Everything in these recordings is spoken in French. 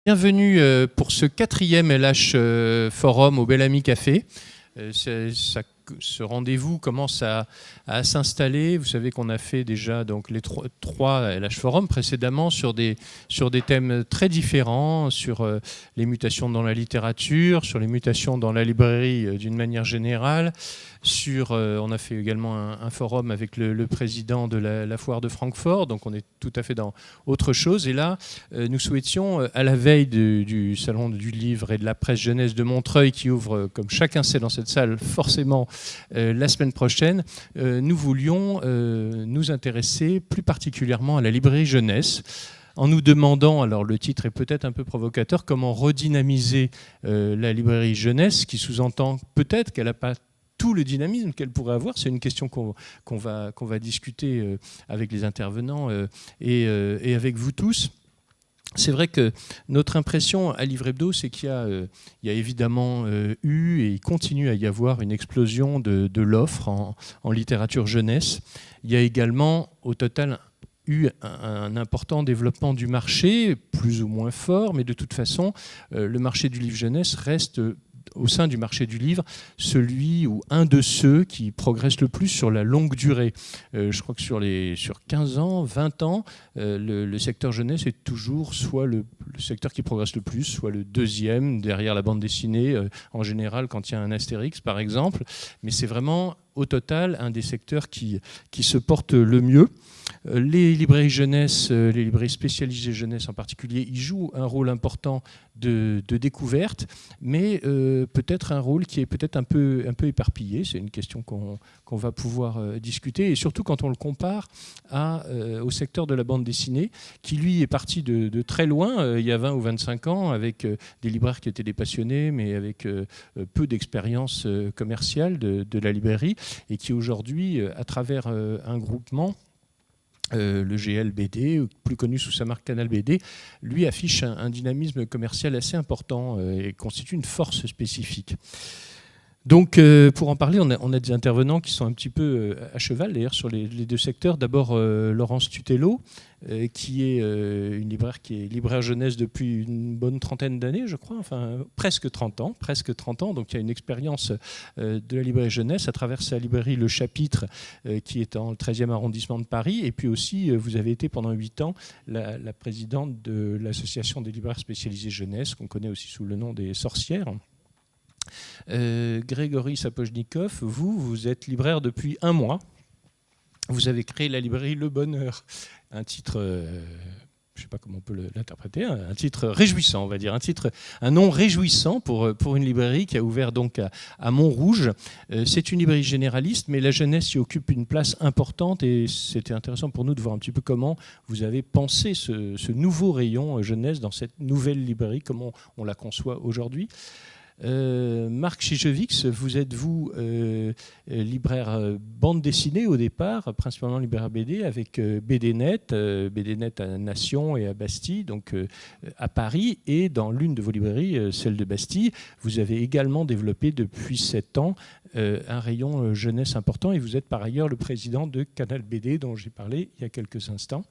Bienvenue pour ce 4e LH Forum au Bel Ami Café. Ce rendez-vous commence à s'installer. Vous savez qu'on a fait déjà donc, les trois LH Forum précédemment sur des thèmes très différents, sur les mutations dans la littérature, sur les mutations dans la librairie d'une manière générale. On a fait également un forum avec le président de la foire de Francfort, donc on est tout à fait dans autre chose. Et là, nous souhaitions, à la veille du Salon du Livre et de la Presse Jeunesse de Montreuil, qui ouvre, comme chacun sait dans cette salle, forcément la semaine prochaine, nous voulions nous intéresser plus particulièrement à la librairie jeunesse, en nous demandant, alors le titre est peut-être un peu provocateur, comment redynamiser la librairie jeunesse, qui sous-entend peut-être qu'elle n'a pas tout le dynamisme qu'elle pourrait avoir. C'est une question qu'on va discuter avec les intervenants et avec vous tous. C'est vrai que notre impression à Livre Hebdo, c'est qu'il y a évidemment eu et il continue à y avoir une explosion de l'offre en littérature jeunesse. Il y a également au total eu un important développement du marché, plus ou moins fort, mais de toute façon, le marché du livre jeunesse reste au sein du marché du livre, celui ou un de ceux qui progresse le plus sur la longue durée. Je crois que sur 15 ans, 20 ans, le secteur jeunesse est toujours soit le secteur qui progresse le plus, soit le deuxième, derrière la bande dessinée, en général quand il y a un Astérix par exemple. Mais c'est vraiment au total un des secteurs qui se porte le mieux. Les librairies jeunesse, les librairies spécialisées jeunesse en particulier, ils jouent un rôle important de découverte, mais peut-être un rôle qui est peut-être un peu éparpillé. C'est une question qu'on va pouvoir discuter, et surtout quand on le compare au secteur de la bande dessinée, qui lui est parti de très loin, il y a 20 ou 25 ans, avec des libraires qui étaient des passionnés, mais avec peu d'expérience commerciale de la librairie, et qui aujourd'hui, à travers un groupement, le GLBD, plus connu sous sa marque Canal BD, lui affiche un dynamisme commercial assez important et constitue une force spécifique. Donc, pour en parler, on a des intervenants qui sont un petit peu à cheval, d'ailleurs, sur les deux secteurs. D'abord, Laurence Tutello, qui est une libraire qui est libraire jeunesse depuis une bonne trentaine d'années, je crois, enfin presque 30 ans, donc il y a une expérience de la librairie jeunesse à travers sa librairie Le Chapitre, qui est dans le 13e arrondissement de Paris. Et puis aussi, vous avez été pendant 8 ans la présidente de l'association des libraires spécialisés jeunesse, qu'on connaît aussi sous le nom des Sorcières. Grégory Sapojnikov, vous êtes libraire depuis 1 mois. Vous avez créé la librairie Le Bonheur, un titre, je ne sais pas comment on peut l'interpréter, un titre réjouissant, on va dire, un nom réjouissant pour une librairie qui a ouvert donc à Montrouge. C'est une librairie généraliste, mais la jeunesse y occupe une place importante, et c'était intéressant pour nous de voir un petit peu comment vous avez pensé ce nouveau rayon jeunesse dans cette nouvelle librairie, comment on la conçoit aujourd'hui. Marc Chichevix, vous êtes libraire bande dessinée au départ, principalement libraire BD, avec BDNet à Nation et à Bastille, donc à Paris, et dans l'une de vos librairies, celle de Bastille, vous avez également développé depuis 7 ans un rayon jeunesse important, et vous êtes par ailleurs le président de Canal BD, dont j'ai parlé il y a quelques instants.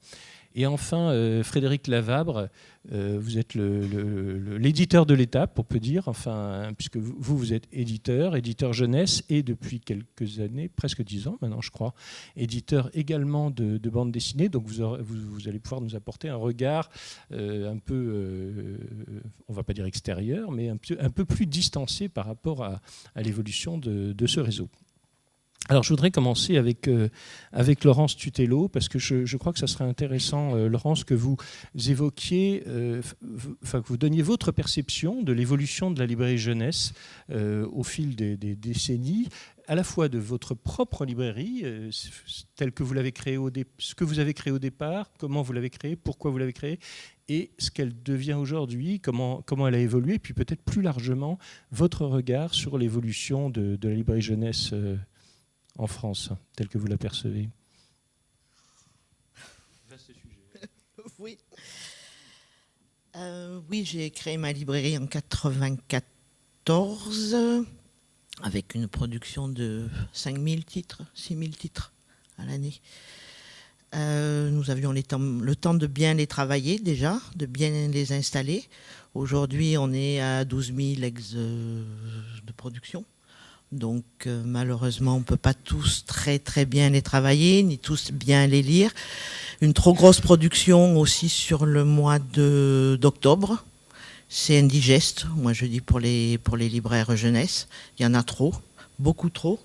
Et enfin, Frédéric Lavabre, vous êtes l'éditeur de l'étape, on peut dire, enfin, puisque vous êtes éditeur jeunesse, et depuis quelques années, presque 10 ans maintenant, je crois, éditeur également de bande dessinée. Donc vous allez pouvoir nous apporter un regard un peu, on ne va pas dire extérieur, mais un peu plus distancé par rapport à l'évolution de ce réseau. Alors, je voudrais commencer avec Laurence Tutello, parce que je crois que ça serait intéressant, Laurence, que vous évoquiez, que vous donniez votre perception de l'évolution de la librairie jeunesse au fil des décennies, à la fois de votre propre librairie, telle que vous l'avez créée ce que vous avez créé au départ, comment vous l'avez créée, pourquoi vous l'avez créée, et ce qu'elle devient aujourd'hui, comment elle a évolué, puis peut-être plus largement, votre regard sur l'évolution de la librairie jeunesse en France, tel que vous l'apercevez. Vaste sujet. Oui. Oui, j'ai créé ma librairie en 1994 avec une production de 5000 titres, 6000 titres à l'année. Nous avions le temps de bien les travailler déjà, de bien les installer. Aujourd'hui, on est à 12 000 ex de production. Donc malheureusement, on ne peut pas tous très très bien les travailler, ni tous bien les lire. Une trop grosse production aussi sur le mois d'octobre. C'est indigeste, moi je dis pour les libraires jeunesse. Il y en a trop, beaucoup trop.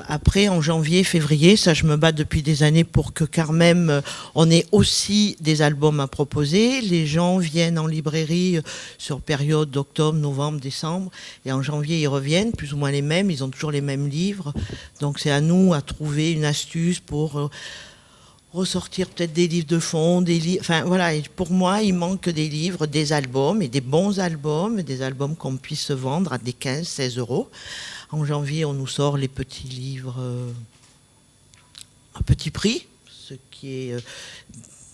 Après, en janvier, février, ça je me bats depuis des années pour que quand même on ait aussi des albums à proposer. Les gens viennent en librairie sur période d'octobre, novembre, décembre, et en janvier ils reviennent, plus ou moins les mêmes, ils ont toujours les mêmes livres. Donc c'est à nous à trouver une astuce pour ressortir peut-être des livres de fond, des livres. Enfin voilà, et pour moi il manque des livres, des albums, et des bons albums, des albums qu'on puisse se vendre à des 15-16 euros. En janvier, on nous sort les petits livres à petit prix, ce qui est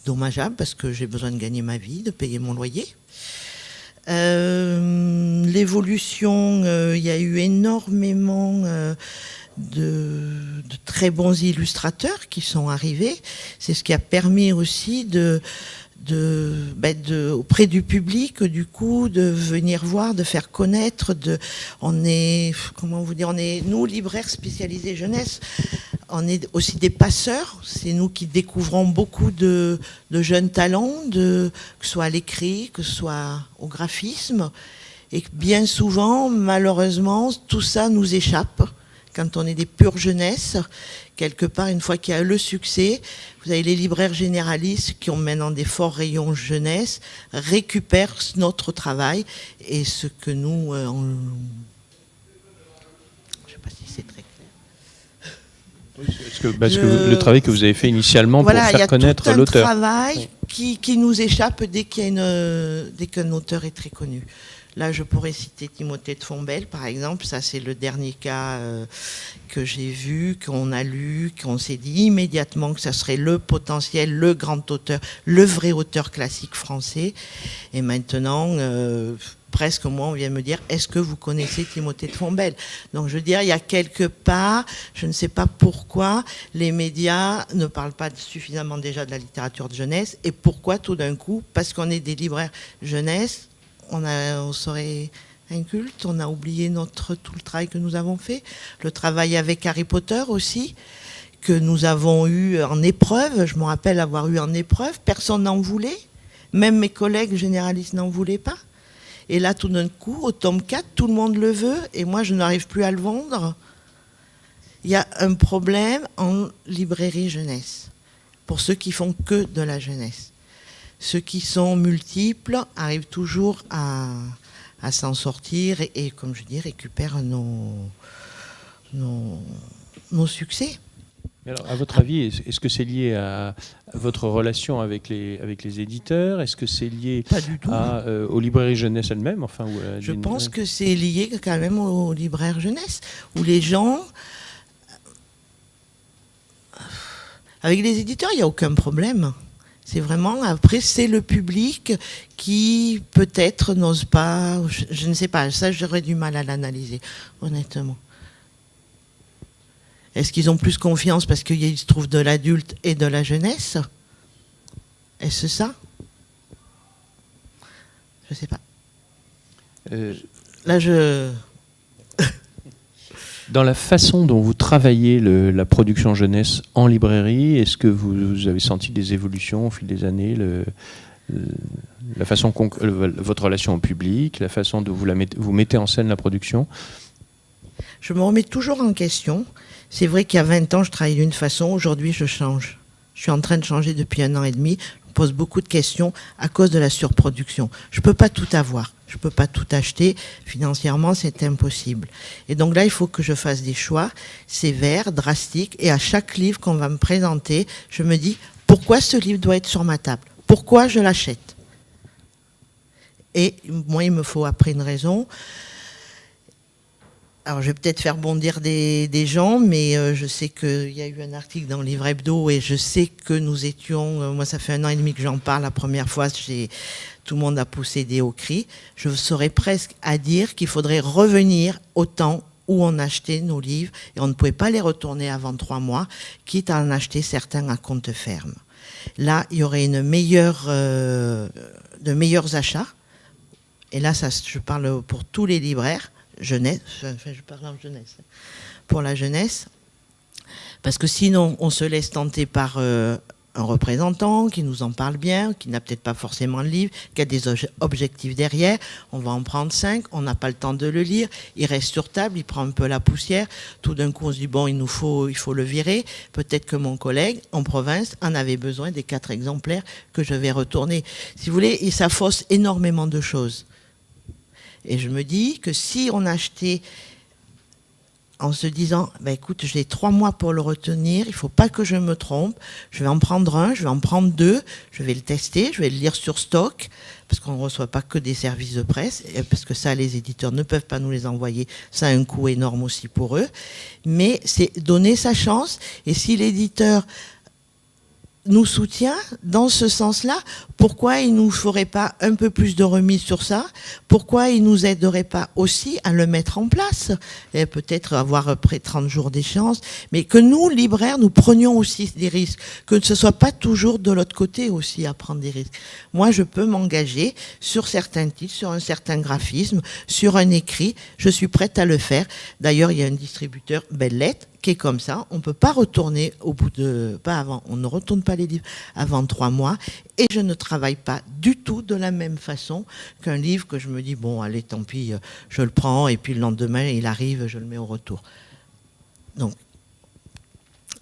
dommageable parce que j'ai besoin de gagner ma vie, de payer mon loyer. L'évolution, il y a eu énormément de très bons illustrateurs qui sont arrivés. C'est ce qui a permis aussi auprès du public, du coup, de venir voir, de faire connaître. On est, nous, libraires spécialisés jeunesse, on est aussi des passeurs. C'est nous qui découvrons beaucoup de jeunes talents, que ce soit à l'écrit, que ce soit au graphisme. Et bien souvent, malheureusement, tout ça nous échappe. Quand on est des pures jeunesse, quelque part, une fois qu'il y a le succès, vous avez les libraires généralistes qui ont maintenant des forts rayons jeunesse, récupèrent notre travail et ce que nous... je ne sais pas si c'est très clair. Parce que le travail que vous avez fait initialement pour faire connaître l'auteur. Il y a tout un travail qui nous échappe dès qu'un auteur est très connu. Là, je pourrais citer Timothée de Fontbelle, par exemple. Ça, c'est le dernier cas que j'ai vu, qu'on a lu, qu'on s'est dit immédiatement que ça serait le potentiel, le grand auteur, le vrai auteur classique français. Et maintenant, presque moi, on vient me dire, est-ce que vous connaissez Timothée de Fontbelle? Donc, je veux dire, il y a quelque part, je ne sais pas pourquoi, les médias ne parlent pas suffisamment déjà de la littérature de jeunesse. Et pourquoi, tout d'un coup, parce qu'on est des libraires jeunesse, on serait inculte, on a oublié tout le travail que nous avons fait. Le travail avec Harry Potter aussi, que nous avons eu en épreuve. Je me rappelle avoir eu en épreuve. Personne n'en voulait. Même mes collègues généralistes n'en voulaient pas. Et là, tout d'un coup, au tome 4, tout le monde le veut. Et moi, je n'arrive plus à le vendre. Il y a un problème en librairie jeunesse. Pour ceux qui font que de la jeunesse. Ceux qui sont multiples arrivent toujours à s'en sortir et, comme je dis, récupèrent nos succès. Alors, à votre avis, est-ce que c'est lié à votre relation avec les éditeurs? Est-ce que c'est lié aux librairies jeunesse elles-mêmes? Je pense que c'est lié quand même aux libraires jeunesse, où les gens... Avec les éditeurs, il n'y a aucun problème. C'est vraiment, après, c'est le public qui, peut-être, n'ose pas, je ne sais pas, ça, j'aurais du mal à l'analyser, honnêtement. Est-ce qu'ils ont plus confiance parce qu'ils se trouvent de l'adulte et de la jeunesse? Est-ce ça? Je ne sais pas. Là, Dans la façon dont vous travaillez la production jeunesse en librairie, est-ce que vous avez senti des évolutions au fil des années, la façon votre relation au public, la façon dont vous mettez en scène la production? Je me remets toujours en question. C'est vrai qu'il y a 20 ans, je travaillais d'une façon. Aujourd'hui, je change. Je suis en train de changer depuis 1 an et demi. Je me pose beaucoup de questions à cause de la surproduction. Je ne peux pas tout avoir. Je ne peux pas tout acheter. Financièrement, c'est impossible. Et donc là, il faut que je fasse des choix sévères, drastiques. Et à chaque livre qu'on va me présenter, je me dis, pourquoi ce livre doit être sur ma table? Pourquoi je l'achète? Et moi, il me faut après une raison. Alors, je vais peut-être faire bondir des gens, mais je sais qu'il y a eu un article dans le Livre Hebdo et je sais que nous étions... moi, ça fait 1 an et demi que j'en parle. La première fois, tout le monde a poussé des hauts cris. Je serais presque à dire qu'il faudrait revenir au temps où on achetait nos livres et on ne pouvait pas les retourner avant 3 mois, quitte à en acheter certains à compte ferme. Là, il y aurait de meilleurs achats. Et là, ça, je parle pour tous les libraires, jeunesse, enfin, je parle en jeunesse, pour la jeunesse, parce que sinon, on se laisse tenter par un représentant qui nous en parle bien, qui n'a peut-être pas forcément le livre, qui a des objectifs derrière. On va en prendre 5, on n'a pas le temps de le lire, il reste sur table, il prend un peu la poussière. Tout d'un coup, on se dit, bon, il faut le virer. Peut-être que mon collègue, en province, en avait besoin des 4 exemplaires que je vais retourner. Si vous voulez, ça fausse énormément de choses. Et je me dis que si on achetait en se disant, écoute, j'ai 3 mois pour le retenir, il ne faut pas que je me trompe, je vais en prendre 1, je vais en prendre 2, je vais le tester, je vais le lire sur stock, parce qu'on ne reçoit pas que des services de presse, parce que ça, les éditeurs ne peuvent pas nous les envoyer, ça a un coût énorme aussi pour eux, mais c'est donner sa chance, et si l'éditeur nous soutient dans ce sens-là, pourquoi il nous ferait pas un peu plus de remise sur ça? Pourquoi il nous aiderait pas aussi à le mettre en place? Et peut-être avoir près 30 jours d'échéance, mais que nous, libraires, nous prenions aussi des risques, que ce soit pas toujours de l'autre côté aussi à prendre des risques. Moi, je peux m'engager sur certains titres, sur un certain graphisme, sur un écrit, je suis prête à le faire. D'ailleurs, il y a un distributeur, Belles Lettres, qui est comme ça, on ne peut pas retourner on ne retourne pas les livres avant 3 mois, et je ne travaille pas du tout de la même façon qu'un livre que je me dis, bon, allez, tant pis, je le prends, et puis le lendemain, il arrive, je le mets au retour. Donc,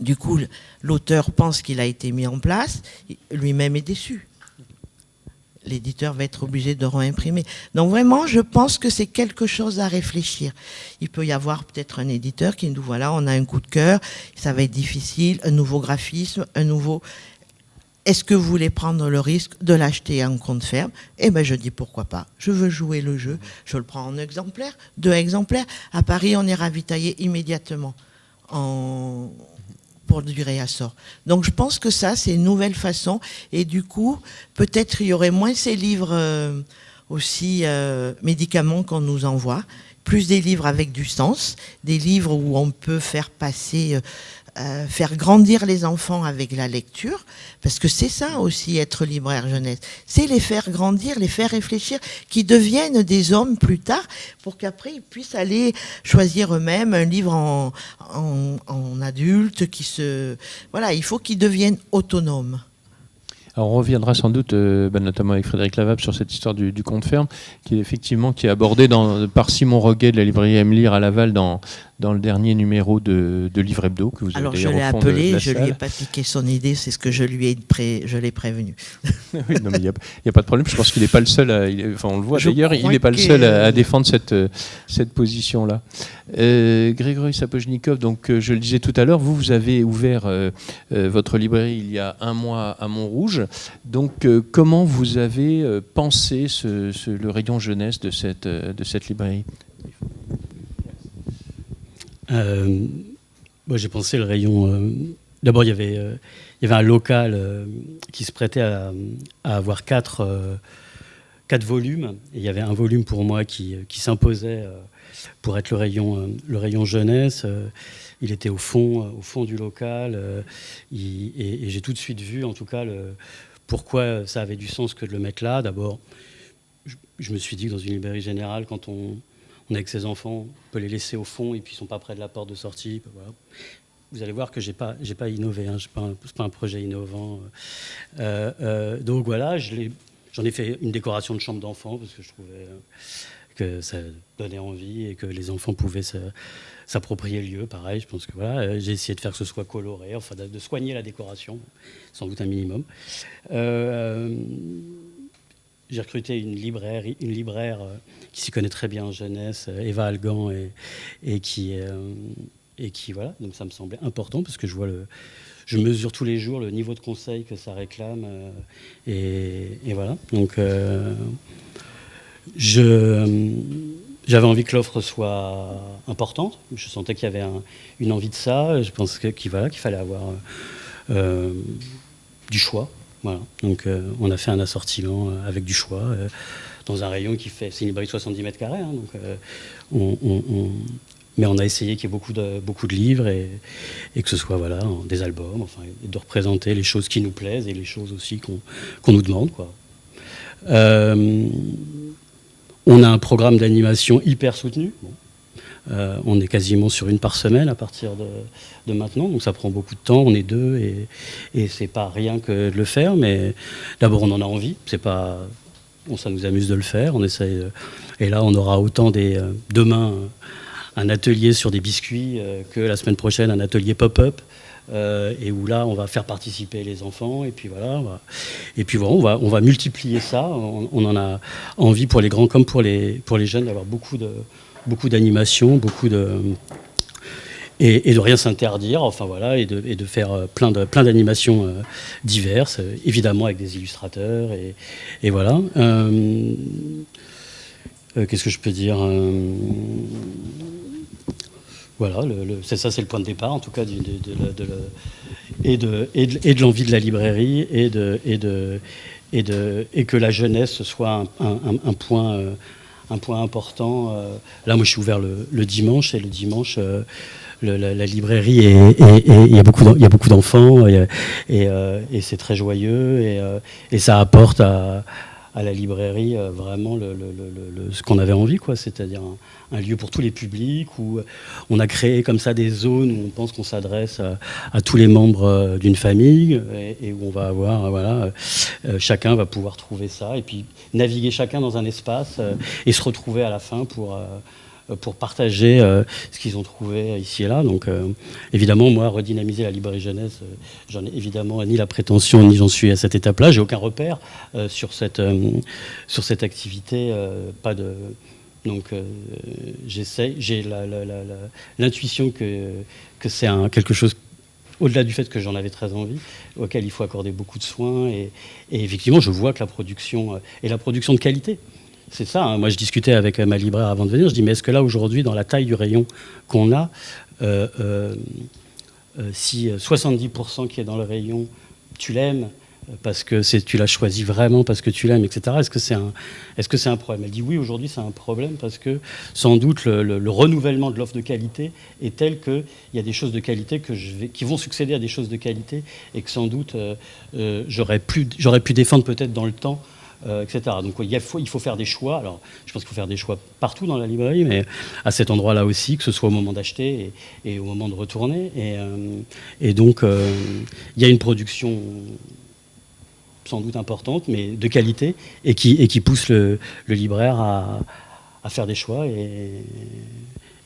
du coup, l'auteur pense qu'il a été mis en place, lui-même est déçu. L'éditeur va être obligé de réimprimer. Donc vraiment, je pense que c'est quelque chose à réfléchir. Il peut y avoir peut-être un éditeur qui nous dit, voilà, on a un coup de cœur, ça va être difficile, un nouveau graphisme, Est-ce que vous voulez prendre le risque de l'acheter en compte ferme? Eh bien, je dis pourquoi pas. Je veux jouer le jeu. Je le prends en exemplaire, 2 exemplaires. À Paris, on est ravitaillé immédiatement pour du réassort. Donc je pense que ça, c'est une nouvelle façon. Et du coup, peut-être il y aurait moins ces livres aussi médicaments qu'on nous envoie, plus des livres avec du sens, des livres où on peut faire passer, faire grandir les enfants avec la lecture, parce que c'est ça aussi être libraire jeunesse, c'est les faire grandir, les faire réfléchir, qui deviennent des hommes plus tard, pour qu'après ils puissent aller choisir eux-mêmes un livre en adulte, voilà, il faut qu'ils deviennent autonomes. Alors on reviendra sans doute, notamment avec Frédéric Lavable, sur cette histoire du compte ferme, qui est abordée par Simon Roguet de la librairie Aime Lire à Laval dans le dernier numéro de Livre Hebdo que vous avez Alors d'ailleurs je l'ai au fond appelé, de la je lui ai salle. pas piqué son idée, c'est ce que je l'ai prévenu. Oui, non, mais il n'y a pas de problème. Je pense qu'il n'est pas le seul. On le voit d'ailleurs, il n'est pas le seul que... à défendre cette position-là. Grégory Sapojnikov, donc je le disais tout à l'heure, vous avez ouvert votre librairie il y a 1 mois à Montrouge. Donc comment vous avez pensé le rayon jeunesse de cette librairie? Moi, j'ai pensé le rayon. D'abord, il y avait un local qui se prêtait à avoir 4 volumes. Et il y avait un volume pour moi qui s'imposait pour être le rayon jeunesse. Il était au fond du local. Et j'ai tout de suite vu, en tout cas, pourquoi ça avait du sens que de le mettre là. D'abord, je me suis dit que dans une librairie générale, quand on est avec ses enfants, on peut les laisser au fond et puis ils ne sont pas près de la porte de sortie. Voilà. Vous allez voir que j'ai pas innové, hein, c'est pas un projet innovant. Donc voilà, j'en ai fait une décoration de chambre d'enfants parce que je trouvais que ça donnait envie et que les enfants pouvaient s'approprier le lieu. Pareil, je pense que voilà, j'ai essayé de faire que ce soit coloré, enfin de soigner la décoration, sans doute un minimum. J'ai recruté une libraire qui s'y connaît très bien en jeunesse, Eva Algan, et qui voilà, donc ça me semblait important parce que je mesure tous les jours le niveau de conseil que ça réclame, et voilà. Donc j'avais envie que l'offre soit importante. Je sentais qu'il y avait une envie de ça. Je pense qu'il fallait avoir du choix. Voilà. Donc on a fait un assortiment avec du choix dans un rayon c'est une librairie de 70 mètres carrés. Hein, donc mais on a essayé qu'il y ait beaucoup de livres et que ce soit voilà, des albums, enfin, et de représenter les choses qui nous plaisent et les choses aussi qu'on nous demande, quoi. On a un programme d'animation hyper soutenu. Bon. On est quasiment sur une par semaine à partir de maintenant, donc ça prend beaucoup de temps. On est 2 et c'est pas rien que de le faire, mais d'abord on en a envie. C'est pas, bon, ça nous amuse de le faire. On essaye, et là on aura autant demain un atelier sur des biscuits que la semaine prochaine un atelier pop-up. Et où là on va faire participer les enfants et puis voilà, on va multiplier ça. On en a envie pour les grands comme pour les jeunes d'avoir beaucoup d'animation, et de rien s'interdire, enfin voilà, et de faire plein d'animations diverses, évidemment avec des illustrateurs et voilà. Qu'est-ce que je peux dire? Voilà, c'est ça, c'est le point de départ, en tout cas, et de l'envie de la librairie et que la jeunesse soit un point important. Là, moi, je suis ouvert le dimanche, et le dimanche, la librairie, il y a beaucoup d'enfants, et c'est très joyeux, et ça apporte à la librairie vraiment ce qu'on avait envie, quoi, c'est-à-dire un lieu pour tous les publics, où on a créé comme ça des zones où on pense qu'on s'adresse à tous les membres d'une famille, et où on va avoir, voilà, chacun va pouvoir trouver ça, et puis naviguer chacun dans un espace, et se retrouver à la fin pour partager ce qu'ils ont trouvé ici et là. Donc évidemment, moi, redynamiser la librairie jeunesse, j'en ai évidemment ni la prétention, ni j'en suis à cette étape-là. J'ai aucun repère sur cette activité, pas de... Donc j'essaie, j'ai l'intuition que c'est quelque chose, au-delà du fait que j'en avais très envie, auquel il faut accorder beaucoup de soins, et effectivement, je vois que la production de qualité. C'est ça, hein. Moi je discutais avec ma libraire avant de venir, je dis mais est-ce que là aujourd'hui, dans la taille du rayon qu'on a, si 70% qui est dans le rayon, tu l'aimes parce que tu l'as choisi vraiment parce que tu l'aimes, etc. Est-ce que c'est un problème? Elle dit oui, aujourd'hui c'est un problème parce que sans doute le renouvellement de l'offre de qualité est tel qu'il y a des choses de qualité qui vont succéder à des choses de qualité, et que sans doute j'aurais pu défendre peut-être dans le temps, etc. Donc il faut faire des choix. Alors je pense qu'il faut faire des choix partout dans la librairie, mais à cet endroit-là aussi, que ce soit au moment d'acheter et au moment de retourner. Et donc il y a une production sans doute importante, mais de qualité, et qui pousse le libraire à faire des choix. Et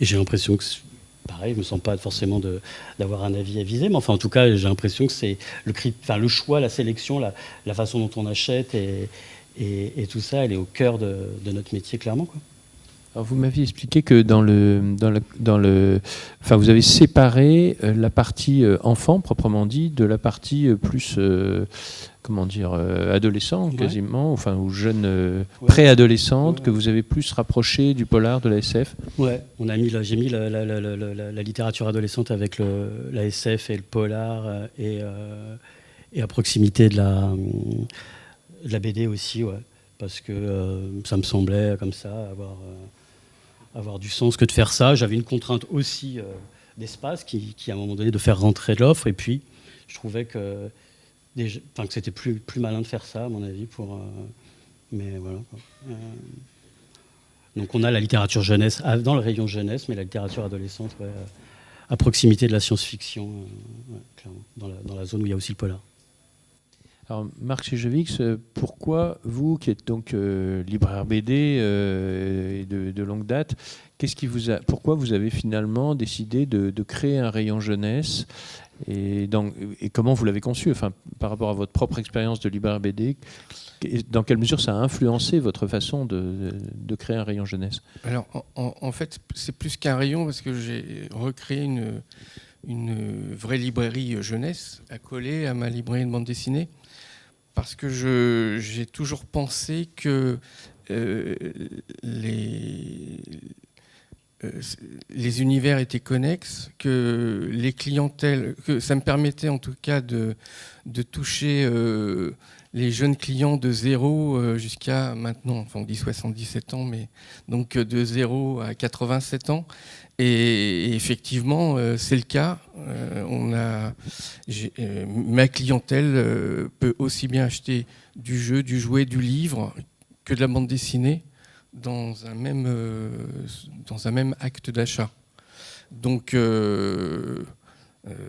j'ai l'impression que, pareil, je ne me sens pas forcément d'avoir un avis avisé, mais enfin, en tout cas, j'ai l'impression que c'est le choix, la sélection, la façon dont on achète et tout ça, elle est au cœur de notre métier, clairement, quoi. Alors vous m'aviez expliqué que vous avez séparé la partie enfant, proprement dit, de la partie plus, adolescent, quasiment, enfin, ou jeune préadolescente, que vous avez plus rapproché du polar, de la SF. Ouais, j'ai mis la littérature adolescente avec la SF et le polar, et à proximité de la BD aussi, ouais, parce que ça me semblait comme ça avoir du sens que de faire ça. J'avais une contrainte aussi d'espace qui à un moment donné de faire rentrer de l'offre, et puis je trouvais que c'était plus malin de faire ça, à mon avis, mais voilà, quoi. Donc on a la littérature jeunesse dans le rayon jeunesse, mais la littérature adolescente, ouais, à proximité de la science-fiction, ouais, clairement, dans la zone où il y a aussi le polar. Alors, Marc Cejewicz, pourquoi vous, qui êtes donc libraire BD et de longue date, pourquoi vous avez finalement décidé de créer un rayon jeunesse, et comment vous l'avez conçu, enfin, par rapport à votre propre expérience de libraire BD, dans quelle mesure ça a influencé votre façon de créer un rayon jeunesse? Alors, en fait, c'est plus qu'un rayon, parce que j'ai recréé une vraie librairie jeunesse accolée à ma librairie de bande dessinée, parce que j'ai toujours pensé que les univers étaient connexes, que les clientèles, que ça me permettait en tout cas de toucher les jeunes clients de 0 jusqu'à maintenant, enfin on dit 77 ans, mais donc de 0 à 87 ans. Et effectivement, c'est le cas. Ma clientèle peut aussi bien acheter du jeu, du jouet, du livre que de la bande dessinée dans un même acte d'achat. Donc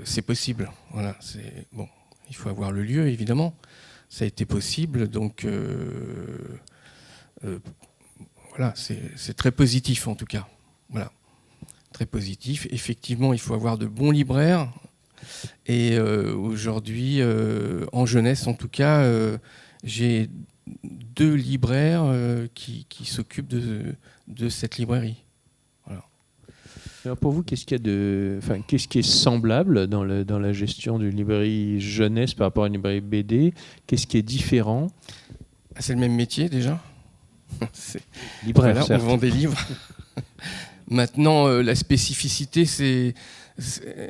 c'est possible. Voilà, bon, il faut avoir le lieu, évidemment. Ça a été possible, donc voilà, c'est très positif en tout cas. Voilà, très positif. Effectivement, il faut avoir de bons libraires. Et aujourd'hui, en jeunesse en tout cas, j'ai 2 libraires qui s'occupent de cette librairie. Voilà. Alors pour vous, qu'est-ce qui est semblable dans la gestion d'une librairie jeunesse par rapport à une librairie BD? Qu'est-ce qui est différent? C'est le même métier déjà. Libraire, voilà, certes. on vend des livres. Maintenant, la spécificité,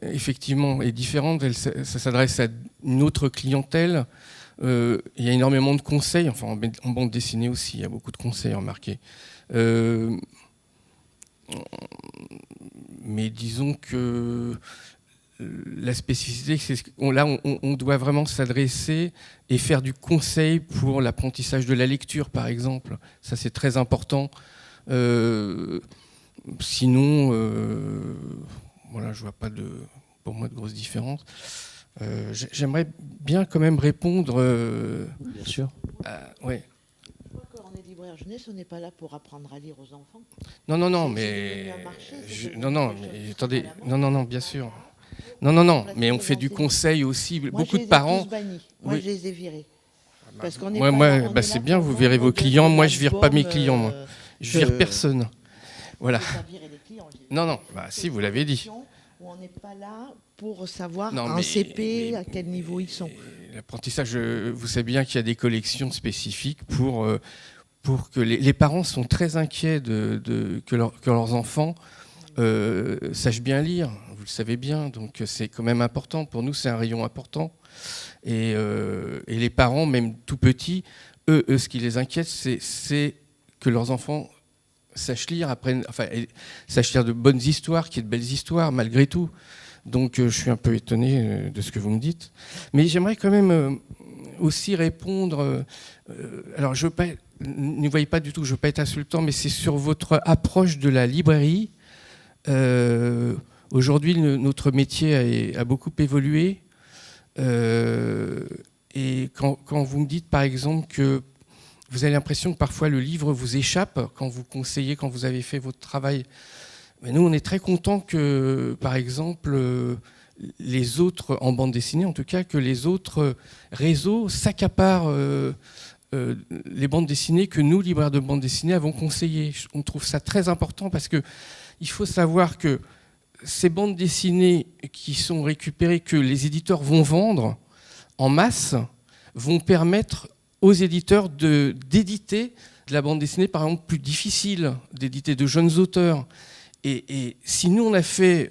effectivement, est différente. Ça s'adresse à une autre clientèle. Il y a énormément de conseils. Enfin, en bande dessinée aussi, il y a beaucoup de conseils, remarquez. Mais disons que la spécificité, c'est là, on doit vraiment s'adresser et faire du conseil pour l'apprentissage de la lecture, par exemple. Ça, c'est très important. Sinon, voilà, je vois pas pour moi de grosses différences. J'aimerais bien quand même répondre. Bien sûr. Ouais. Quand on est libraire jeunesse, on n'est pas là pour apprendre à lire aux enfants. Non, mais attendez, non, bien sûr. Non, mais on fait du conseil aussi. Beaucoup de parents. Moi, je les ai virés. Parce qu'on c'est bien, vous verrez vos clients. Moi, je vire pas mes clients. Moi. Je vire personne. Voilà. Non, si, vous l'avez dit. On n'est pas là pour savoir en CP à quel niveau ils sont. L'apprentissage, vous savez bien qu'il y a des collections spécifiques pour que les parents sont très inquiets que leurs enfants sachent bien lire. Vous le savez bien, donc c'est quand même important. Pour nous, c'est un rayon important. Et les parents, même tout petits, eux, ce qui les inquiète, c'est que leurs enfants sachent lire, sachent lire de bonnes histoires, qu'il y ait de belles histoires, malgré tout. Donc je suis un peu étonné de ce que vous me dites. Mais j'aimerais quand même aussi répondre... alors, ne voyez pas du tout, je ne veux pas être insultant, mais c'est sur votre approche de la librairie. Aujourd'hui, notre métier a beaucoup évolué. Et quand vous me dites, par exemple, que vous avez l'impression que parfois le livre vous échappe quand vous conseillez, quand vous avez fait votre travail. Mais nous, on est très contents que, par exemple, les autres, en bande dessinée en tout cas, que les autres réseaux s'accaparent les bandes dessinées que nous, libraires de bande dessinée, avons conseillées. On trouve ça très important parce qu'il faut savoir que ces bandes dessinées qui sont récupérées, que les éditeurs vont vendre en masse, vont permettre aux éditeurs d'éditer de la bande dessinée, par exemple, plus difficile, d'éditer de jeunes auteurs. Et si nous, on a fait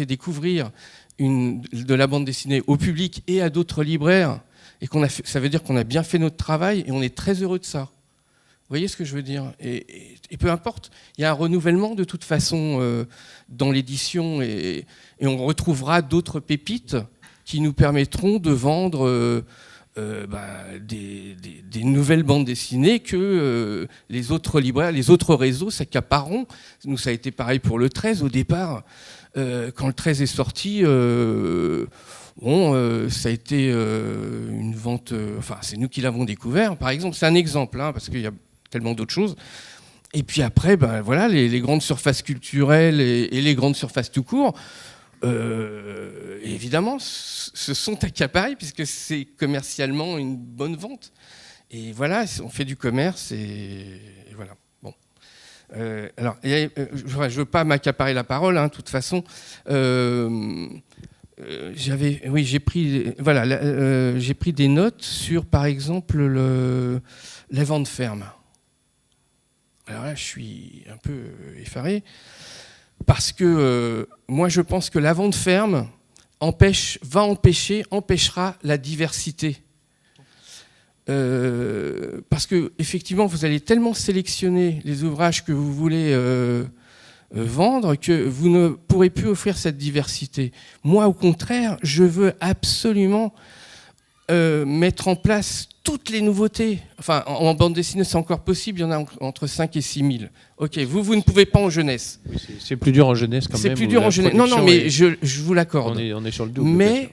découvrir de la bande dessinée au public et à d'autres libraires, et ça veut dire qu'on a bien fait notre travail, et on est très heureux de ça. Vous voyez ce que je veux dire ? Et peu importe, il y a un renouvellement de toute façon dans l'édition, et on retrouvera d'autres pépites qui nous permettront de vendre... des nouvelles bandes dessinées que les autres libraires, les autres réseaux s'accapareront. Nous, ça a été pareil pour le 13 au départ. Quand le 13 est sorti, ça a été une vente... c'est nous qui l'avons découvert, par exemple. C'est un exemple, parce qu'il y a tellement d'autres choses. Et puis après, voilà, les grandes surfaces culturelles et les grandes surfaces tout court... évidemment, se sont accaparés puisque c'est commercialement une bonne vente. Et voilà, on fait du commerce et voilà. Bon. Alors, je ne veux pas m'accaparer la parole, de toute façon. J'ai pris des notes sur, par exemple, la vente ferme. Alors là, je suis un peu effaré. Parce que moi, je pense que la vente ferme empêchera la diversité. parce que effectivement, vous allez tellement sélectionner les ouvrages que vous voulez vendre que vous ne pourrez plus offrir cette diversité. Moi, au contraire, je veux absolument mettre en place toutes les nouveautés. Enfin, en bande dessinée, c'est encore possible, il y en a entre 5 et 6 000. Ok, vous ne pouvez pas en jeunesse. Oui, c'est plus dur en jeunesse quand même. C'est plus dur en jeunesse. Non, mais je vous l'accorde. On est sur le double. Mais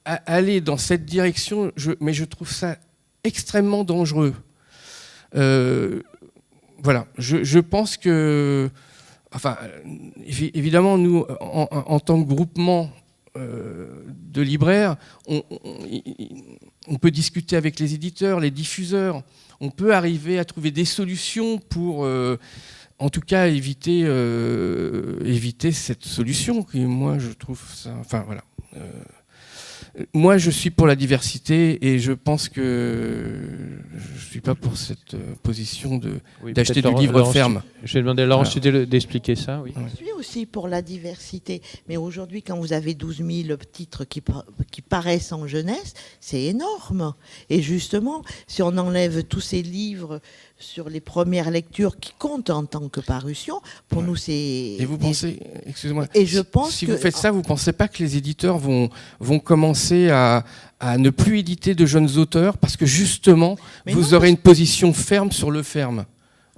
aller dans cette direction, mais je trouve ça extrêmement dangereux. Voilà, je pense que... Enfin, évidemment, nous, en tant que groupement de libraires, on peut discuter avec les éditeurs, les diffuseurs, on peut arriver à trouver des solutions pour, en tout cas, éviter cette solution. Et moi, je trouve ça... Enfin, voilà. Moi, je suis pour la diversité et je pense que je ne suis pas pour cette position d'acheter du livre ferme. Je vais demander à Laurent d'expliquer ça. Oui. Je suis aussi pour la diversité, mais aujourd'hui, quand vous avez 12 000 titres qui paraissent en jeunesse, c'est énorme. Et justement, si on enlève tous ces livres sur les premières lectures qui comptent en tant que parution, pour nous, c'est... Et vous pensez, excusez-moi, et je pense si vous faites ça, vous ne pensez pas que les éditeurs vont commencer à ne plus éditer de jeunes auteurs parce que justement, vous aurez une position ferme sur le ferme?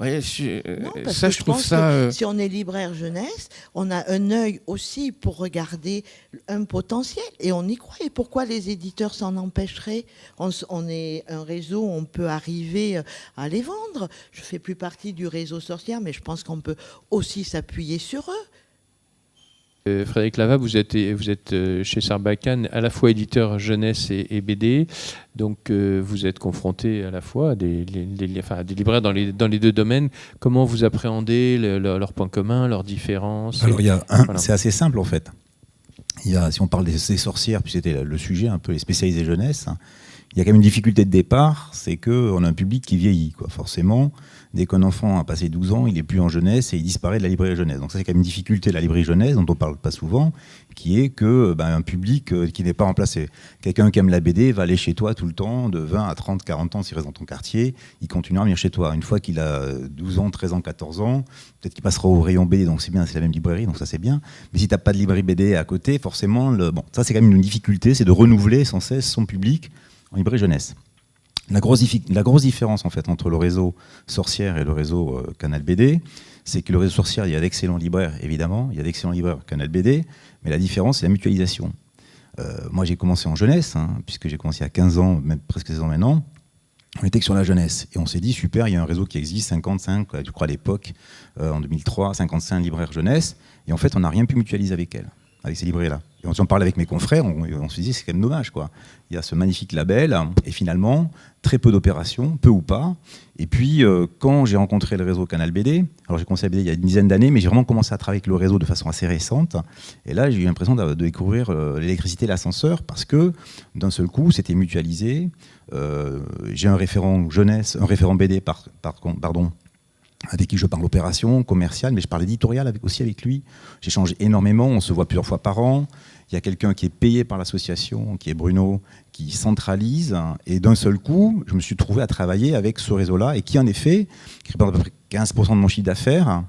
Ouais, ça, je trouve ça... Si on est libraire jeunesse, on a un œil aussi pour regarder un potentiel et on y croit. Et pourquoi les éditeurs s'en empêcheraient? On est un réseau, on peut arriver à les vendre. Je ne fais plus partie du réseau Sorcière, mais je pense qu'on peut aussi s'appuyer sur eux. Frédéric Lava, vous êtes chez Sarbacane à la fois éditeur jeunesse et BD, donc vous êtes confronté à la fois à des libraires dans les deux domaines. Comment vous appréhendez leurs points communs, leurs différences? Alors c'est assez simple en fait. Si on parle des sorcières, puis c'était le sujet un peu les spécialisés jeunesse, il y a quand même une difficulté de départ, c'est qu'on a un public qui vieillit, quoi. Forcément, dès qu'un enfant a passé 12 ans, il n'est plus en jeunesse et il disparaît de la librairie jeunesse. Donc ça, c'est quand même une difficulté de la librairie jeunesse, dont on ne parle pas souvent, qui est que un public qui n'est pas remplacé. Quelqu'un qui aime la BD va aller chez toi tout le temps, de 20 à 30, 40 ans, s'il reste dans ton quartier, il continuera à venir chez toi. Une fois qu'il a 12 ans, 13 ans, 14 ans, peut-être qu'il passera au rayon BD, donc c'est bien, c'est la même librairie, donc ça c'est bien. Mais si tu n'as pas de librairie BD à côté, forcément, ça c'est quand même une difficulté, c'est de renouveler sans cesse son public en librairie jeunesse. La grosse différence en fait entre le réseau Sorcière et le réseau Canal BD, c'est que le réseau Sorcière, il y a d'excellents libraires évidemment, il y a d'excellents libraires Canal BD, mais la différence c'est la mutualisation. Moi j'ai commencé en jeunesse, puisque j'ai commencé à 15 ans, même presque 16 ans maintenant, on était que sur la jeunesse et on s'est dit super, il y a un réseau qui existe, 55, je crois à l'époque, en 2003, 55 libraires jeunesse, et en fait on n'a rien pu mutualiser avec elles. Avec ces librairies-là. Et on en parlait avec mes confrères, on se disait c'est quand même dommage, quoi. Il y a ce magnifique label, et finalement, très peu d'opérations, peu ou pas. Et puis, quand j'ai rencontré le réseau Canal BD, alors j'ai commencé à BD il y a une dizaine d'années, mais j'ai vraiment commencé à travailler avec le réseau de façon assez récente. Et là, j'ai eu l'impression de découvrir l'électricité et l'ascenseur, parce que d'un seul coup, c'était mutualisé. J'ai un référent jeunesse, un référent BD, pardon, avec qui je parle opération, commerciale, mais je parle éditorial aussi avec lui. J'échange énormément, on se voit plusieurs fois par an. Il y a quelqu'un qui est payé par l'association, qui est Bruno, qui centralise. Et d'un seul coup, je me suis trouvé à travailler avec ce réseau-là, et qui en effet, qui représente à peu près 15% de mon chiffre d'affaires,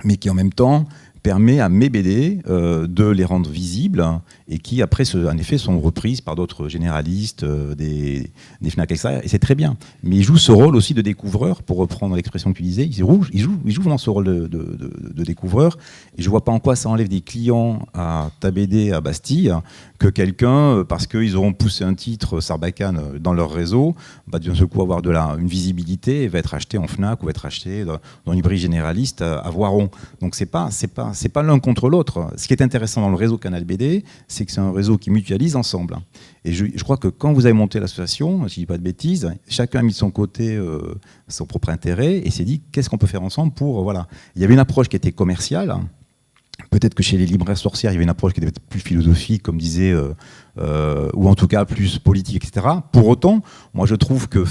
mais qui en même temps permet à mes BD de les rendre visibles, et qui après en effet sont reprises par d'autres généralistes, des Fnac, etc. Et c'est très bien. Mais il joue ce rôle aussi de découvreur, pour reprendre l'expression que tu disais. Il joue vraiment ce rôle de découvreur. Et je vois pas en quoi ça enlève des clients à ta BD à Bastille que quelqu'un, parce qu'ils auront poussé un titre Sarbacane dans leur réseau, va d'un seul coup avoir une visibilité et va être acheté en Fnac ou va être acheté dans une librairie généraliste à Voiron. Donc c'est pas l'un contre l'autre. Ce qui est intéressant dans le réseau Canal BD, c'est que c'est un réseau qui mutualise ensemble. Et je crois que quand vous avez monté l'association, si je dis pas de bêtises, chacun a mis de son côté son propre intérêt et s'est dit qu'est-ce qu'on peut faire ensemble pour... Voilà. Il y avait une approche qui était commerciale. Peut-être que chez les libraires sorcières, il y avait une approche qui était plus philosophique, comme disait ou en tout cas plus politique, etc. Pour autant, moi je trouve que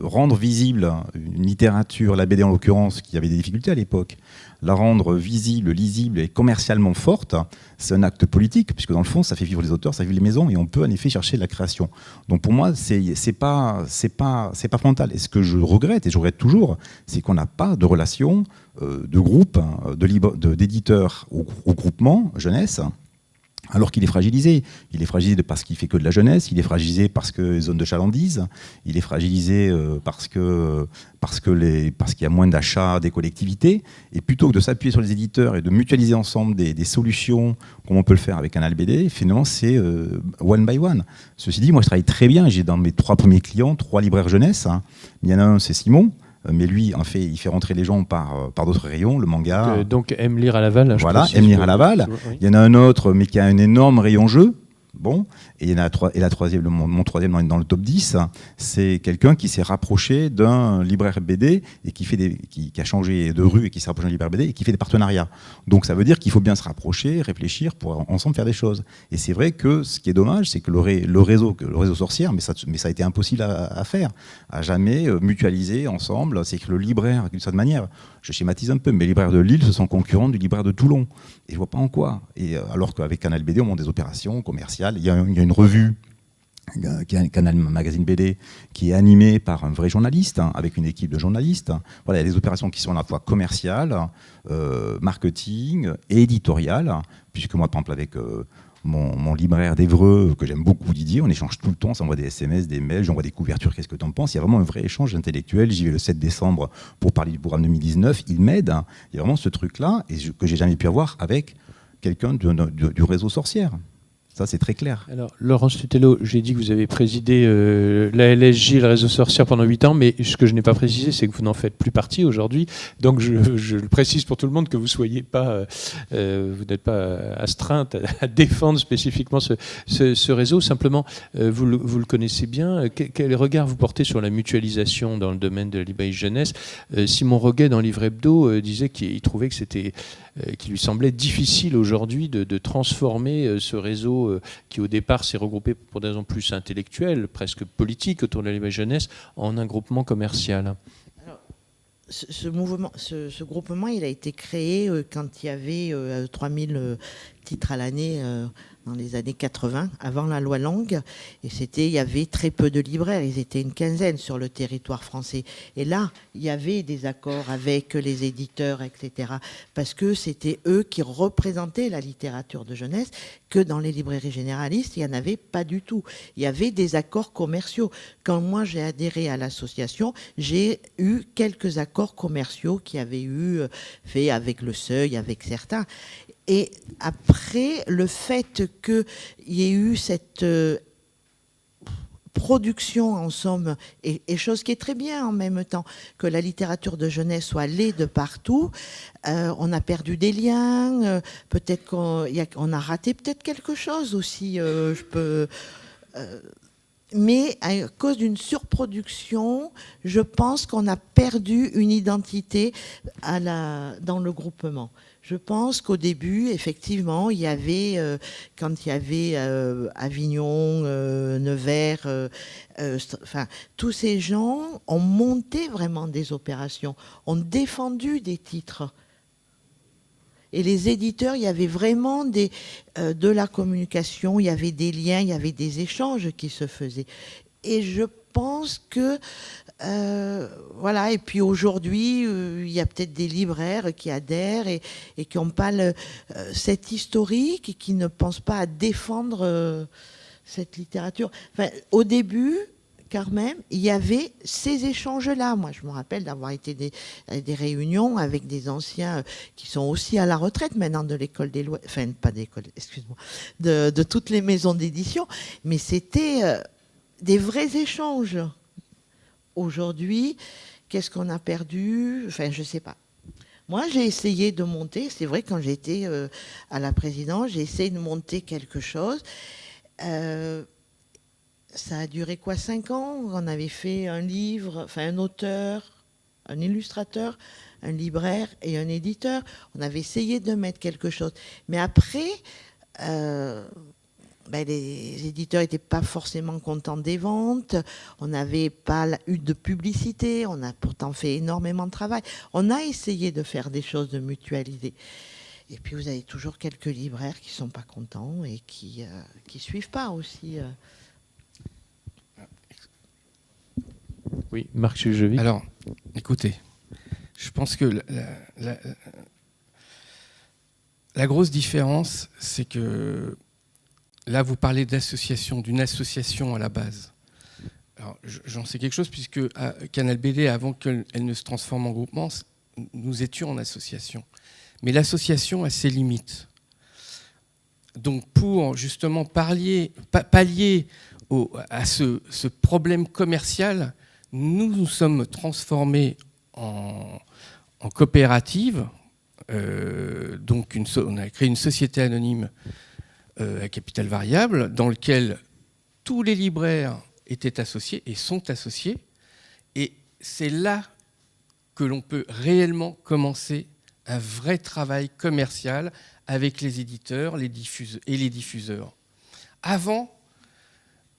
rendre visible une littérature, la BD en l'occurrence, qui avait des difficultés à l'époque, la rendre visible, lisible et commercialement forte, c'est un acte politique, puisque dans le fond, ça fait vivre les auteurs, ça fait vivre les maisons, et on peut en effet chercher de la création. Donc pour moi, c'est pas frontal. Et ce que je regrette, et je regrette toujours, c'est qu'on n'a pas de relation de groupe, d'éditeurs au groupement jeunesse, alors qu'il est fragilisé. Il est fragilisé parce qu'il fait que de la jeunesse, il est fragilisé parce que zone de chalandise, il est fragilisé parce qu'il y a moins d'achats des collectivités. Et plutôt que de s'appuyer sur les éditeurs et de mutualiser ensemble des solutions, comme on peut le faire avec un LBD, finalement c'est one by one. Ceci dit, moi je travaille très bien, j'ai dans mes 3 premiers clients 3 libraires jeunesse. Il y en a un, c'est Simon. Mais lui, en fait, il fait rentrer les gens par d'autres rayons, le manga. Donc, aime lire à Laval. Voilà, aime lire à Laval. Oui. Il y en a un autre, mais qui a un énorme rayon jeu. Bon, et la troisième, mon troisième dans le top 10, c'est quelqu'un qui s'est rapproché d'un libraire BD et qui a changé de rue et qui s'est rapproché d'un libraire BD et qui fait des partenariats. Donc ça veut dire qu'il faut bien se rapprocher, réfléchir pour ensemble faire des choses. Et c'est vrai que ce qui est dommage, c'est que le réseau Sorcière, mais ça a été impossible à faire, à jamais mutualiser ensemble. C'est que le libraire, d'une certaine manière, je schématise un peu, mais les libraires de Lille se sont concurrents du libraire de Toulon. Et je vois pas en quoi. Et alors qu'avec Canal BD, on monte des opérations commerciales. Il y a une revue, qui est un Canal Magazine BD, qui est animée par un vrai journaliste, avec une équipe de journalistes. Voilà, il y a des opérations qui sont à la fois commerciales, marketing et éditoriales, puisque moi, par exemple, avec mon libraire d'Évreux, que j'aime beaucoup, Didier, on échange tout le temps, on s'envoie des SMS, des mails, j'envoie des couvertures, qu'est-ce que tu en penses? Il y a vraiment un vrai échange intellectuel. J'y vais le 7 décembre pour parler du programme 2019, il m'aide. Il y a vraiment ce truc-là, que j'ai jamais pu avoir avec quelqu'un du réseau Sorcière. Ça, c'est très clair. Alors, Laurence Tutello, j'ai dit que vous avez présidé la LSJ, le réseau Sorcière, pendant 8 ans, mais ce que je n'ai pas précisé, c'est que vous n'en faites plus partie aujourd'hui. Donc, je le précise pour tout le monde que vous soyez pas, vous n'êtes pas astreinte à défendre spécifiquement ce réseau. Simplement, vous le connaissez bien. Quel regard vous portez sur la mutualisation dans le domaine de la librairie jeunesse? Simon Roguet, dans Livre Hebdo, disait qu'il trouvait que c'était qui lui semblait difficile aujourd'hui de transformer ce réseau qui au départ s'est regroupé pour des raisons plus intellectuelles, presque politiques autour de la librairie jeunesse, en un groupement commercial. Alors, ce groupement, il a été créé quand il y avait 3000 titres à l'année dans les années 80, avant la loi Langue. Et il y avait très peu de libraires, ils étaient une quinzaine sur le territoire français. Et là, il y avait des accords avec les éditeurs, etc. Parce que c'était eux qui représentaient la littérature de jeunesse, que dans les librairies généralistes, il n'y en avait pas du tout. Il y avait des accords commerciaux. Quand moi j'ai adhéré à l'association, j'ai eu quelques accords commerciaux qui avaient eu fait avec le Seuil, avec certains. Et après, le fait qu'il y ait eu cette production en somme, et chose qui est très bien en même temps, que la littérature de jeunesse soit allée de partout, on a perdu des liens, peut-être qu'on a raté peut-être quelque chose aussi, mais à cause d'une surproduction, je pense qu'on a perdu une identité dans le groupement. Je pense qu'au début, effectivement, il y avait, quand il y avait Avignon, Nevers, tous ces gens ont monté vraiment des opérations, ont défendu des titres. Et les éditeurs, il y avait vraiment de la communication, il y avait des liens, il y avait des échanges qui se faisaient. Et je pense que voilà. Et puis aujourd'hui, il y a peut-être des libraires qui adhèrent et qui n'ont pas cette historique et qui ne pensent pas à défendre cette littérature. Enfin, au début, quand même, il y avait ces échanges-là. Moi, je me rappelle d'avoir été des réunions avec des anciens qui sont aussi à la retraite maintenant de l'école des lois, enfin pas d'école, excuse-moi, de toutes les maisons d'édition, mais c'était des vrais échanges. Aujourd'hui, qu'est-ce qu'on a perdu? Enfin, je ne sais pas. Moi, j'ai essayé de monter, c'est vrai, quand j'étais à la présidence, j'ai essayé de monter quelque chose. Ça a duré 5 ans? On avait fait un livre, enfin un auteur, un illustrateur, un libraire et un éditeur. On avait essayé de mettre quelque chose. Mais après, les éditeurs n'étaient pas forcément contents des ventes, on n'avait pas eu de publicité, on a pourtant fait énormément de travail. On a essayé de faire des choses, de mutualiser. Et puis vous avez toujours quelques libraires qui ne sont pas contents et qui suivent pas aussi. Oui, Marc Sujovic. Alors, écoutez, je pense que la grosse différence, c'est que là, vous parlez d'association, d'une association à la base. Alors, j'en sais quelque chose, puisque à Canal BD, avant qu'elle ne se transforme en groupement, nous étions en association. Mais l'association a ses limites. Donc, pour justement pallier à ce problème commercial, nous nous sommes transformés en coopérative. Donc, on a créé une société anonyme à capital variable, dans lequel tous les libraires étaient associés et sont associés. Et c'est là que l'on peut réellement commencer un vrai travail commercial avec les éditeurs les diffuseurs. Avant,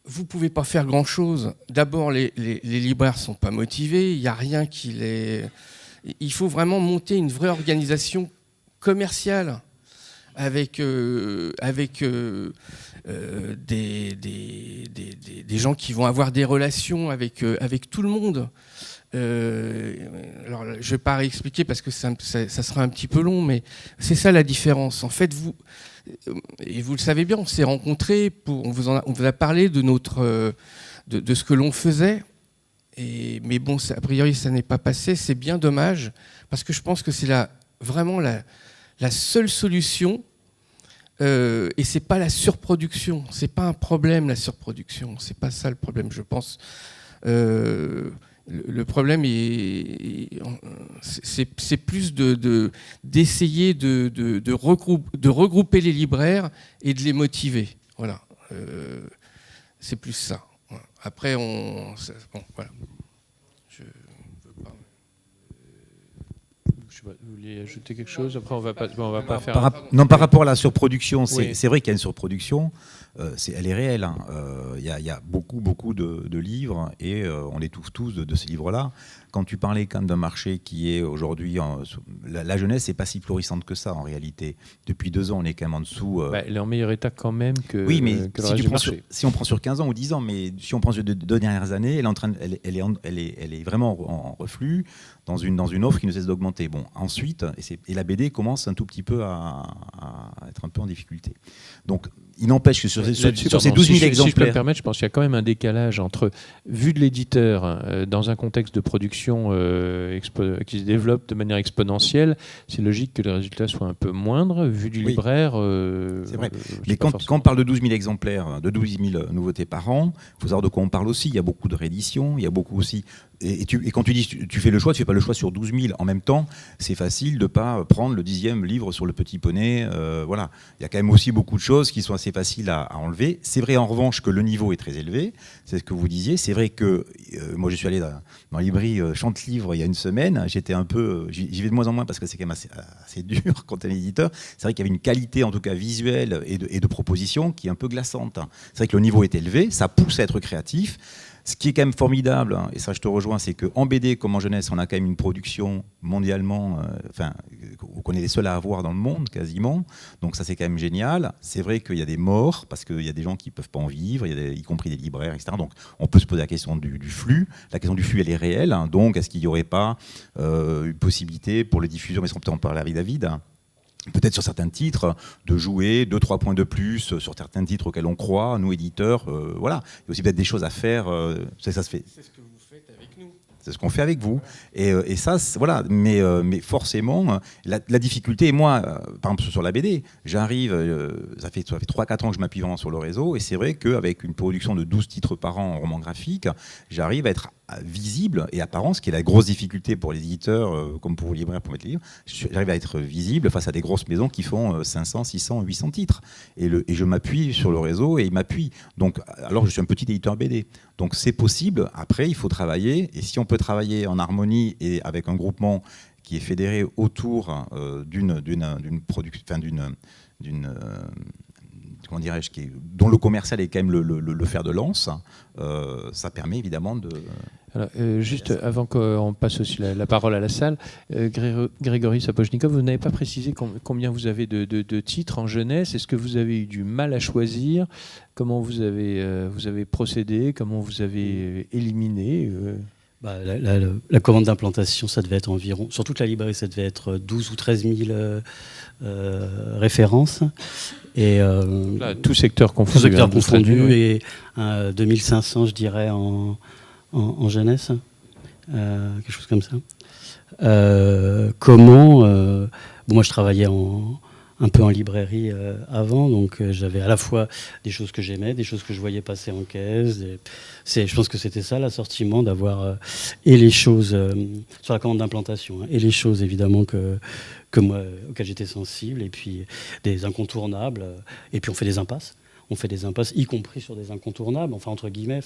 vous ne pouvez pas faire grand-chose. D'abord, les libraires ne sont pas motivés, il n'y a rien qui les... Il faut vraiment monter une vraie organisation commerciale avec des gens qui vont avoir des relations avec tout le monde. Alors, je ne vais pas réexpliquer parce que ça sera un petit peu long, mais c'est ça la différence. En fait, et vous le savez bien, on s'est rencontrés, on vous a parlé de ce que l'on faisait, mais bon, a priori, ça n'est pas passé. C'est bien dommage, parce que je pense que c'est vraiment la seule solution, et c'est pas la surproduction. C'est pas un problème, la surproduction. C'est pas ça le problème, je pense. Le problème, c'est plus d'essayer de regrouper les libraires et de les motiver. Voilà. C'est plus ça. Voilà. Après, bon, voilà. Je veux pas. Je sais pas, vous vouliez ajouter quelque chose? Après, on va pas faire... Par rapport à la surproduction, Oui. c'est vrai qu'il y a une surproduction. Elle est réelle. Hein. Il y a beaucoup de livres et on les touche tous de ces livres-là. Quand tu parlais quand même d'un marché qui est aujourd'hui... La jeunesse n'est pas si florissante que ça en réalité. Depuis 2 ans, on est quand même en dessous... elle est en meilleur état quand même que, oui, mais que le reste du marché. si on prend sur 15 ans ou 10 ans, mais si on prend sur 2 dernières années, elle est vraiment en reflux dans une offre qui ne cesse d'augmenter. Bon, ensuite, et la BD commence un tout petit peu à être un peu en difficulté. Donc, il n'empêche que sur ces 12 000 exemplaires... Si je peux me permettre, je pense qu'il y a quand même un décalage entre, vu de l'éditeur, dans un contexte de production qui se développe de manière exponentielle, c'est logique que les résultats soient un peu moindres. Vu du libraire... c'est vrai. Mais quand on parle de 12 000 exemplaires, de 12 000 nouveautés par an, il faut savoir de quoi on parle aussi. Il y a beaucoup de rééditions, il y a beaucoup aussi... Et quand tu dis tu fais le choix, tu fais pas le choix sur 12 000. En même temps, c'est facile de pas prendre le 10e livre sur le petit poney. Voilà, il y a quand même aussi beaucoup de choses qui sont assez faciles à enlever. C'est vrai en revanche que le niveau est très élevé. C'est ce que vous disiez. C'est vrai que moi je suis allé dans la librairie Chante-Livre il y a une semaine. J'étais un peu, j'y vais de moins en moins parce que c'est quand même assez dur quand on est éditeur. C'est vrai qu'il y avait une qualité en tout cas visuelle et de proposition qui est un peu glaçante. C'est vrai que le niveau est élevé, ça pousse à être créatif. Ce qui est quand même formidable, et ça je te rejoins, c'est qu'en BD comme en jeunesse, on a quand même une production mondialement, qu'on est les seuls à avoir dans le monde quasiment. Donc ça c'est quand même génial. C'est vrai qu'il y a des morts, parce qu'il y a des gens qui ne peuvent pas en vivre, y compris des libraires, etc. Donc on peut se poser la question du flux. La question du flux, elle est réelle. Hein. Donc est-ce qu'il n'y aurait pas une possibilité pour les diffuseurs, mais on peut en parler avec David, peut-être sur certains titres, de jouer 2-3 points de plus sur certains titres auxquels on croit, nous éditeurs, voilà. Il y a aussi peut-être des choses à faire, ça se fait. C'est ce que vous faites avec nous. C'est ce qu'on fait avec vous. Et ça, voilà. Mais forcément, la difficulté, et moi, par exemple sur la BD, j'arrive, ça fait 3-4 ans que je m'appuie vraiment sur le réseau, et c'est vrai qu'avec une production de 12 titres par an en roman graphique, j'arrive à être visible et apparent, ce qui est la grosse difficulté pour les éditeurs, comme pour les libraires pour mettre les livres. J'arrive à être visible face à des grosses maisons qui font 500, 600, 800 titres. Et je m'appuie sur le réseau et il m'appuie. Donc, alors je suis un petit éditeur BD. Donc c'est possible. Après, il faut travailler. Et si on peut travailler en harmonie et avec un groupement qui est fédéré autour comment dirais-je, dont le commercial est quand même le fer de lance, ça permet évidemment de... Alors, juste avant qu'on passe aussi la parole à la salle, Grégory Sapochnikov, vous n'avez pas précisé combien vous avez de titres en jeunesse. Est-ce que vous avez eu du mal à choisir? Comment vous avez procédé? Comment vous avez éliminé La commande d'implantation, ça devait être environ, sur toute la librairie, ça devait être 12 ou 13 000 références. Et, là, tout secteur confondu. Tout secteur confondu, et 2500, je dirais, en jeunesse. Quelque chose comme ça. Moi, je travaillais un peu en librairie avant, donc j'avais à la fois des choses que j'aimais, des choses que je voyais passer en caisse. Je pense que c'était ça l'assortiment, d'avoir et les choses sur la commande d'implantation, et les choses évidemment que moi, auxquelles j'étais sensible, et puis des incontournables, et puis on fait des impasses. On fait des impasses, y compris sur des incontournables, enfin entre guillemets.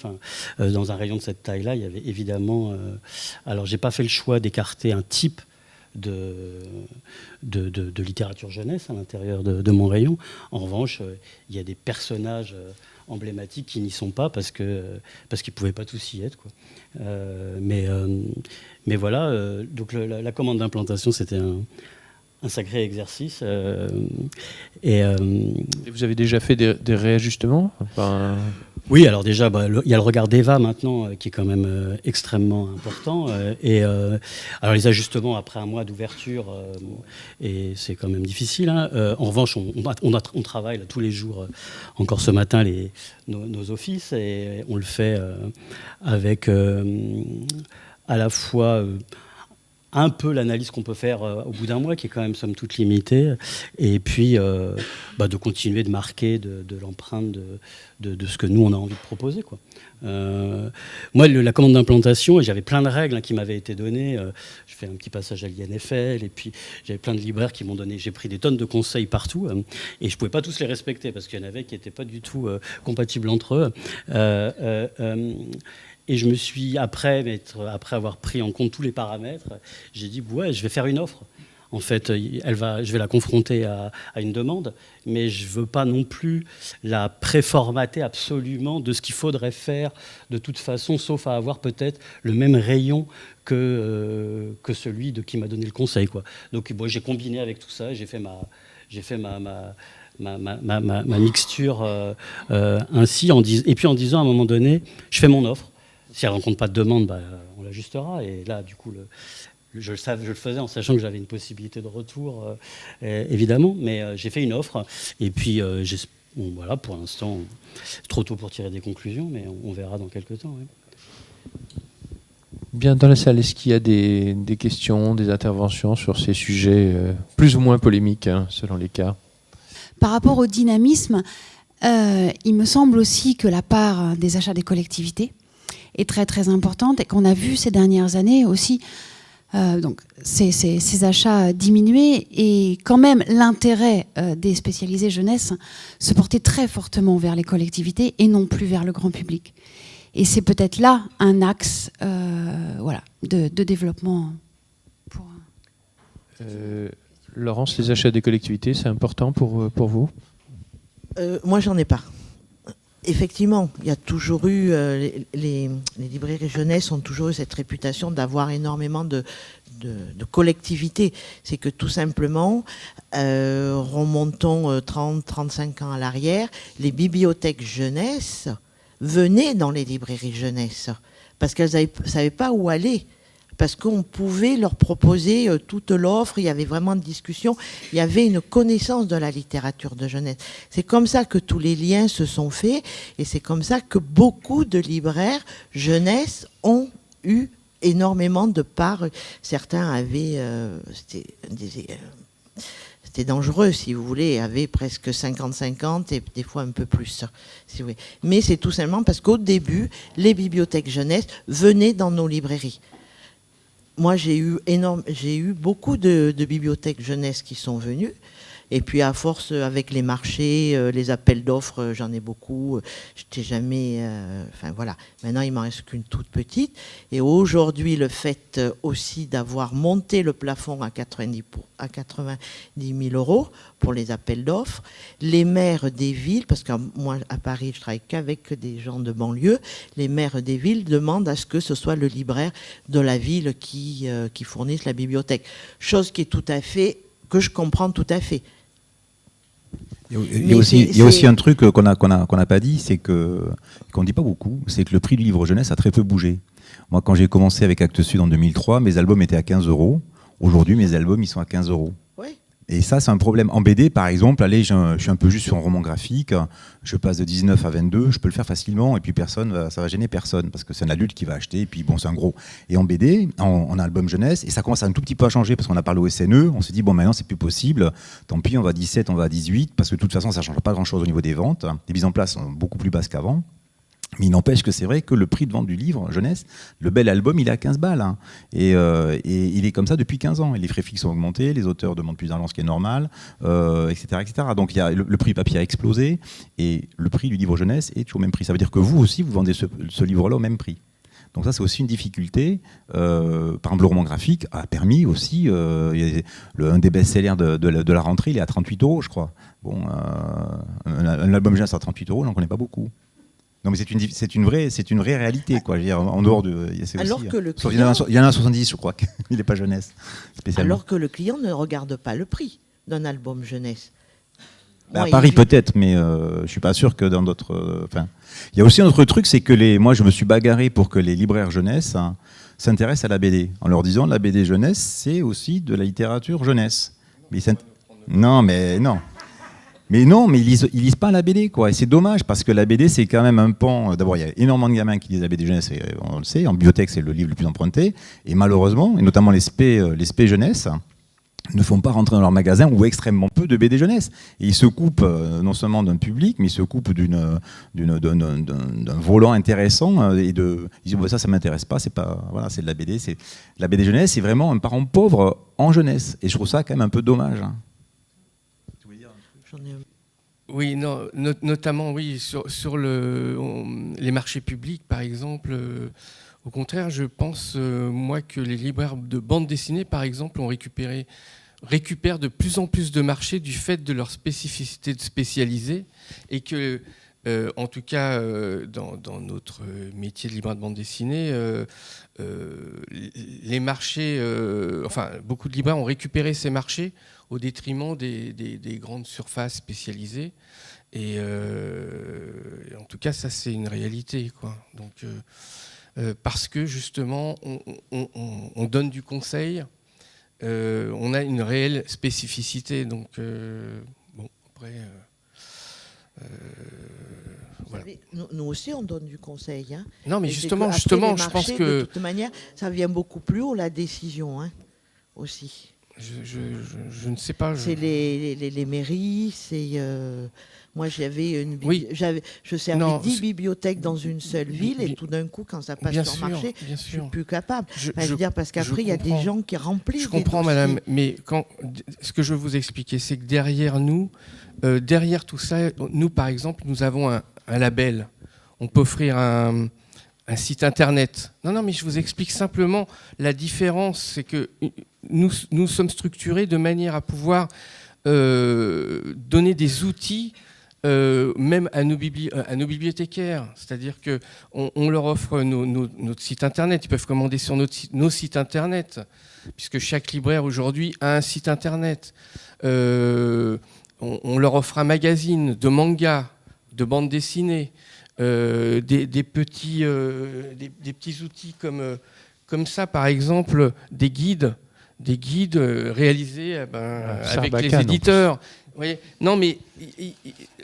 Dans un rayon de cette taille-là, il y avait évidemment... alors, j'ai pas fait le choix d'écarter un type de littérature jeunesse à l'intérieur de mon rayon. En revanche, il y a des personnages emblématiques qui n'y sont pas parce qu'ils ne pouvaient pas tous y être, quoi. Mais voilà, donc la commande d'implantation, c'était un sacré exercice. Et vous avez déjà fait des réajustements? Oui, alors déjà, il y a le regard d'Eva maintenant, qui est quand même extrêmement important. Alors les ajustements après un mois d'ouverture, et c'est quand même difficile, hein. En revanche, on travaille là, tous les jours, encore ce matin, nos offices, et on le fait avec à la fois... un peu l'analyse qu'on peut faire au bout d'un mois, qui est quand même somme toute limitée, et puis de continuer de marquer de l'empreinte de ce que nous on a envie de proposer, quoi. Moi, la commande d'implantation, et j'avais plein de règles qui m'avaient été données. Je fais un petit passage à l'INFL, et puis j'avais plein de libraires qui m'ont donné. J'ai pris des tonnes de conseils partout, et je pouvais pas tous les respecter parce qu'il y en avait qui n'étaient pas du tout compatibles entre eux. Et je me suis, après avoir pris en compte tous les paramètres, j'ai dit, ouais, je vais faire une offre. En fait, je vais la confronter à une demande, mais je ne veux pas non plus la préformater absolument de ce qu'il faudrait faire de toute façon, sauf à avoir peut-être le même rayon que celui de qui m'a donné le conseil, quoi. Donc j'ai combiné avec tout ça, j'ai fait ma mixture ainsi, et puis en disant à un moment donné, je fais mon offre. Si elle ne rencontre pas de demande, on l'ajustera. Et là, du coup, je le faisais en sachant que j'avais une possibilité de retour, évidemment. Mais j'ai fait une offre. Et puis, voilà, pour l'instant, c'est trop tôt pour tirer des conclusions, mais on verra dans quelques temps. Ouais. Bien, dans la salle, est-ce qu'il y a des questions, des interventions sur ces sujets plus ou moins polémiques, selon les cas? Par rapport au dynamisme, il me semble aussi que la part des achats des collectivités est très très importante, et qu'on a vu ces dernières années aussi donc ces achats diminuer, et quand même l'intérêt des spécialisés jeunesse se porter très fortement vers les collectivités et non plus vers le grand public. Et c'est peut-être là un axe de développement. Laurence, les achats des collectivités, c'est important pour vous? Moi, j'en ai pas. Effectivement, il y a toujours eu, les librairies jeunesse ont toujours eu cette réputation d'avoir énormément de collectivité. C'est que tout simplement, remontons 30-35 ans à l'arrière, les bibliothèques jeunesse venaient dans les librairies jeunesse parce qu'elles ne savaient pas où aller. Parce qu'on pouvait leur proposer toute l'offre, il y avait vraiment de discussion, il y avait une connaissance de la littérature de jeunesse. C'est comme ça que tous les liens se sont faits, et c'est comme ça que beaucoup de libraires jeunesse ont eu énormément de parts. Certains avaient, c'était dangereux, si vous voulez, avaient presque 50-50 et des fois un peu plus. Si vous voulez. Mais c'est tout simplement parce qu'au début, les bibliothèques jeunesse venaient dans nos librairies. Moi, j'ai eu beaucoup de bibliothèques jeunesse qui sont venues. Et puis à force, avec les marchés, les appels d'offres, j'en ai beaucoup. J'étais jamais... Enfin voilà, maintenant il m'en reste qu'une toute petite. Et aujourd'hui, le fait aussi d'avoir monté le plafond à 90 000 euros pour les appels d'offres, les maires des villes, parce que moi à Paris, je travaille qu'avec des gens de banlieue, les maires des villes demandent à ce que ce soit le libraire de la ville qui fournisse la bibliothèque. Chose qui est tout à fait, que je comprends tout à fait. Il y a aussi un truc qu'on n'a pas dit, c'est qu'on ne dit pas beaucoup, c'est que le prix du livre jeunesse a très peu bougé. Moi, quand j'ai commencé avec Actes Sud en 2003, mes albums étaient à 15 euros. Aujourd'hui, mes albums, ils sont à 15 euros. Oui. Et ça, c'est un problème. En BD, par exemple, allez, je suis un peu juste sur un roman graphique, je passe de 19 à 22, je peux le faire facilement, et puis ça va gêner personne, parce que c'est un adulte qui va acheter, et puis bon, c'est un gros. Et en BD, en album jeunesse, et ça commence à un tout petit peu à changer, parce qu'on a parlé au SNE, on s'est dit, bon, maintenant, c'est plus possible, tant pis, on va à 17, on va à 18, parce que de toute façon, ça ne changera pas grand-chose au niveau des ventes. Les mises en place sont beaucoup plus basses qu'avant. Mais il n'empêche que c'est vrai que le prix de vente du livre jeunesse, le bel album, il est à 15 balles. Hein. Et il est comme ça depuis 15 ans. Et les frais fixes ont augmenté, les auteurs demandent plus d'argent, ce qui est normal, etc., etc. Donc le prix du papier a explosé et le prix du livre jeunesse est toujours au même prix. Ça veut dire que vous aussi, vous vendez ce livre-là au même prix. Donc ça, c'est aussi une difficulté. Par exemple, le roman graphique a permis aussi, un des best-sellers de la rentrée, il est à 38 euros, je crois. Bon, un album jeunesse à 38 euros, j'en connais pas beaucoup. Non, mais c'est une vraie réalité, quoi. Je veux dire, en dehors de. Alors aussi, que le client, il y en a 70, je crois, qu'il n'est pas jeunesse. Spécialement. Alors que le client ne regarde pas le prix d'un album jeunesse. À Paris peut-être, mais je suis pas sûr que dans d'autres. Il y a aussi un autre truc, c'est que moi, je me suis bagarré pour que les libraires jeunesse s'intéressent à la BD, en leur disant la BD jeunesse, c'est aussi de la littérature jeunesse. Non, mais ils lisent pas la BD, quoi. Et c'est dommage, parce que la BD, c'est quand même un pan. D'abord, il y a énormément de gamins qui lisent la BD jeunesse, et on le sait. En bibliothèque, c'est le livre le plus emprunté. Et malheureusement, et notamment les SP jeunesse, ne font pas rentrer dans leur magasin ou extrêmement peu de BD jeunesse. Et ils se coupent non seulement d'un public, mais ils se coupent d'un volant intéressant. Ils disent ça m'intéresse pas. C'est pas, voilà, c'est de la BD. La BD jeunesse, c'est vraiment un parent pauvre en jeunesse. Et je trouve ça quand même un peu dommage. Hein. Oui, non, notamment oui, sur les marchés publics, par exemple. Au contraire, je pense, moi, que les libraires de bande dessinée, par exemple, récupèrent de plus en plus de marchés du fait de leur spécificité spécialisée, et que, en tout cas, dans notre métier de libraire de bande dessinée, les marchés, beaucoup de libraires ont récupéré ces marchés au détriment des grandes surfaces spécialisées. Et en tout cas, ça, c'est une réalité, quoi. Donc, parce que, justement, on donne du conseil, on a une réelle spécificité. Donc, bon, après... voilà. Nous aussi, on donne du conseil. Hein. Non, mais justement, marchés, je pense que... De toute manière, ça vient beaucoup plus haut, la décision, hein, aussi. Je ne sais pas. C'est les mairies, c'est... moi, j'avais je servais 10 bibliothèques dans une seule ville, et tout d'un coup, quand ça passe sur le marché, je suis plus capable. Je veux dire, parce qu'après, il y a des gens qui remplissent. Je comprends, madame, mais ce que je veux vous expliquer, c'est que derrière nous, derrière tout ça, nous, par exemple, nous avons un label. On peut offrir un site internet. Non, mais je vous explique simplement la différence, c'est que nous sommes structurés de manière à pouvoir donner des outils même à nos bibliothécaires. C'est-à-dire qu'on leur offre notre site internet. Ils peuvent commander sur nos sites internet, puisque chaque libraire aujourd'hui a un site internet. On leur offre un magazine de manga, de bande dessinée, des petits outils comme ça, par exemple, des guides réalisés avec les éditeurs. Vous voyez, non, mais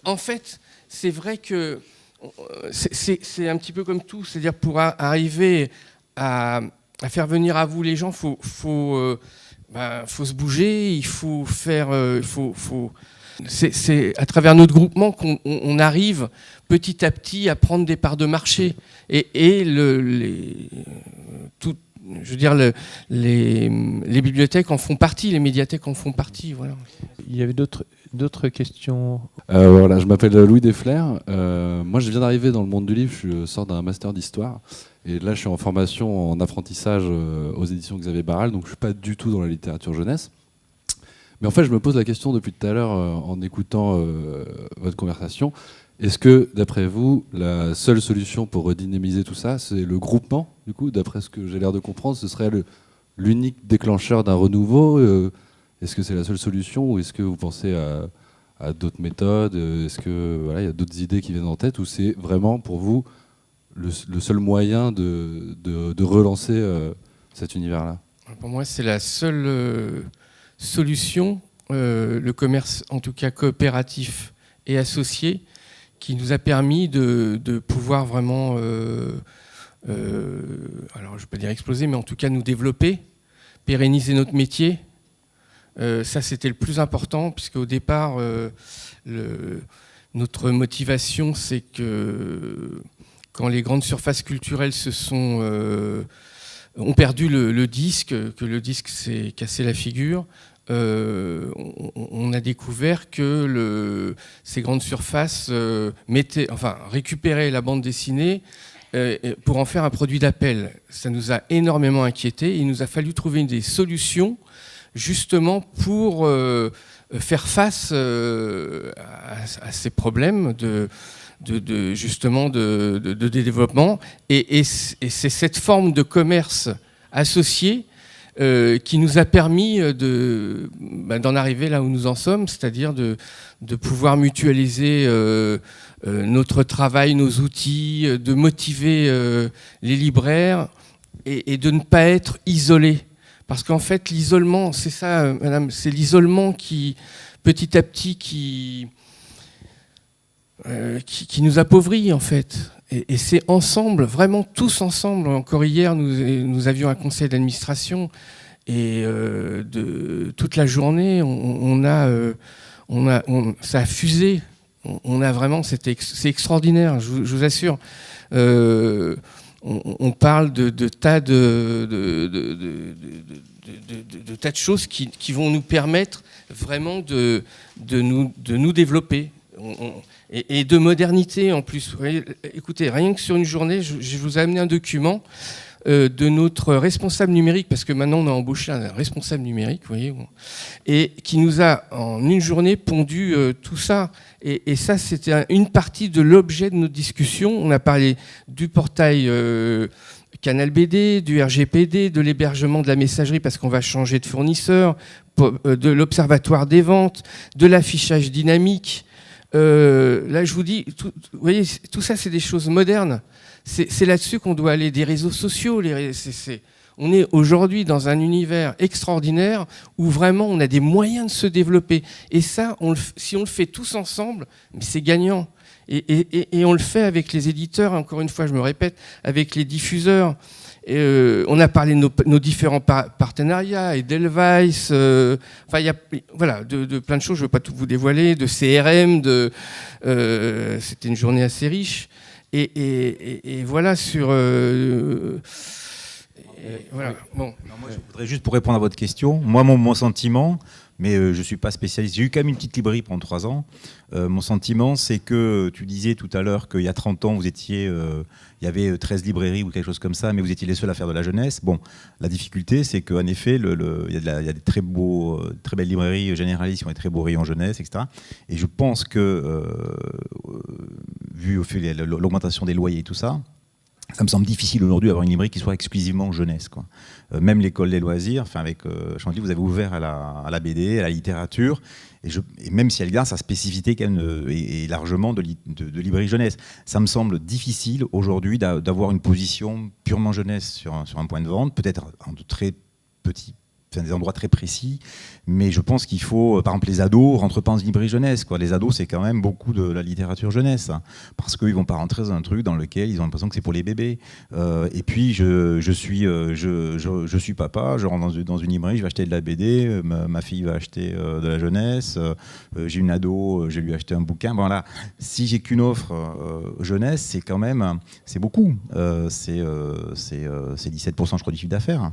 en fait, c'est vrai que c'est un petit peu comme tout. C'est-à-dire, pour arriver à faire venir à vous les gens, faut se bouger, il faut faire... C'est à travers notre groupement qu'on arrive petit à petit à prendre des parts de marché. Et je veux dire, les bibliothèques en font partie, les médiathèques en font partie. Voilà. Il y avait d'autres questions. Voilà, je m'appelle Louis Desflers. Moi, je viens d'arriver dans le monde du livre. Je sors d'un master d'histoire. Et là, je suis en formation en apprentissage aux éditions Xavier Barral. Donc, je ne suis pas du tout dans la littérature jeunesse. Mais en fait, je me pose la question depuis tout à l'heure en écoutant votre conversation. Est-ce que, d'après vous, la seule solution pour redynamiser tout ça, c'est le groupement, du coup, d'après ce que j'ai l'air de comprendre, ce serait l'unique déclencheur d'un renouveau Est-ce que c'est la seule solution ou est-ce que vous pensez à d'autres méthodes Est-ce que voilà, y a d'autres idées qui viennent en tête ou c'est vraiment pour vous le seul moyen de relancer cet univers-là? Pour moi, c'est la seule solution, le commerce, en tout cas coopératif et associé, qui nous a permis de pouvoir vraiment, alors je ne vais pas dire exploser, mais en tout cas nous développer, pérenniser notre métier. Ça, c'était le plus important, puisque au départ, notre motivation, c'est que quand les grandes surfaces culturelles ont perdu le disque, que le disque s'est cassé la figure, on a découvert que ces grandes surfaces récupéraient la bande dessinée pour en faire un produit d'appel. Ça nous a énormément inquiétés. Il nous a fallu trouver des solutions justement pour faire face à ces problèmes de développement. Et c'est cette forme de commerce associé qui nous a permis d'en arriver là où nous en sommes, c'est-à-dire de pouvoir mutualiser notre travail, nos outils, de motiver les libraires et de ne pas être isolés. Parce qu'en fait, l'isolement, c'est ça, madame, c'est l'isolement qui, petit à petit, qui nous appauvrit, en fait. Et c'est ensemble, vraiment tous ensemble. Encore hier, nous avions un conseil d'administration et toute la journée, ça a fusé. On a vraiment, c'est extraordinaire, je vous assure. On parle de tas de tas de choses qui vont nous permettre vraiment de nous développer. Et de modernité en plus. Vous voyez, écoutez, rien que sur une journée, je vous ai amené un document de notre responsable numérique, parce que maintenant on a embauché un responsable numérique, vous voyez, et qui nous a en une journée pondu tout ça. Et ça, c'était une partie de l'objet de notre discussion. On a parlé du portail Canal BD, du RGPD, de l'hébergement de la messagerie parce qu'on va changer de fournisseur, de l'observatoire des ventes, de l'affichage dynamique. Là, je vous dis, vous voyez, tout ça, c'est des choses modernes. C'est là-dessus qu'on doit aller, des réseaux sociaux. On est aujourd'hui dans un univers extraordinaire où vraiment on a des moyens de se développer. Et ça, si on le fait tous ensemble, c'est gagnant. Et on le fait avec les éditeurs, encore une fois, je me répète, avec les diffuseurs. On a parlé de nos différents partenariats, Edelweiss, enfin, il y a voilà, de plein de choses, je ne veux pas tout vous dévoiler, de CRM, c'était une journée assez riche. Et voilà sur... voilà, bon. Alors moi, je voudrais juste, pour répondre à votre question, moi, mon sentiment, mais je ne suis pas spécialiste, j'ai eu quand même une petite librairie pendant 3 ans. Mon sentiment, c'est que tu disais tout à l'heure qu'il y a 30 ans, il y avait 13 librairies ou quelque chose comme ça, mais vous étiez les seuls à faire de la jeunesse. Bon, la difficulté, c'est qu'en effet, il y a des très belles librairies généralistes qui ont des très beaux rayons jeunesse, etc. Et je pense que, vu l'augmentation des loyers et tout ça, ça me semble difficile aujourd'hui d'avoir une librairie qui soit exclusivement jeunesse, quoi. Même l'école des loisirs, enfin avec Chantilly, vous avez ouvert à la BD, à la littérature, et même si elle garde sa spécificité quand même, et largement de librairie jeunesse. Ça me semble difficile aujourd'hui d'avoir une position purement jeunesse sur un point de vente, peut-être en de très petits des endroits très précis, mais je pense qu'il faut, par exemple, les ados rentrent pas en librairie jeunesse, quoi. Les ados, c'est quand même beaucoup de la littérature jeunesse, hein, parce qu'ils vont pas rentrer dans un truc dans lequel ils ont l'impression que c'est pour les bébés. Et puis, je suis papa, je rentre dans une librairie, je vais acheter de la BD, ma fille va acheter de la jeunesse, j'ai une ado, je vais lui acheter un bouquin. Bon, là, si j'ai qu'une offre jeunesse, c'est quand même, c'est beaucoup. C'est 17%, je crois, du chiffre d'affaires.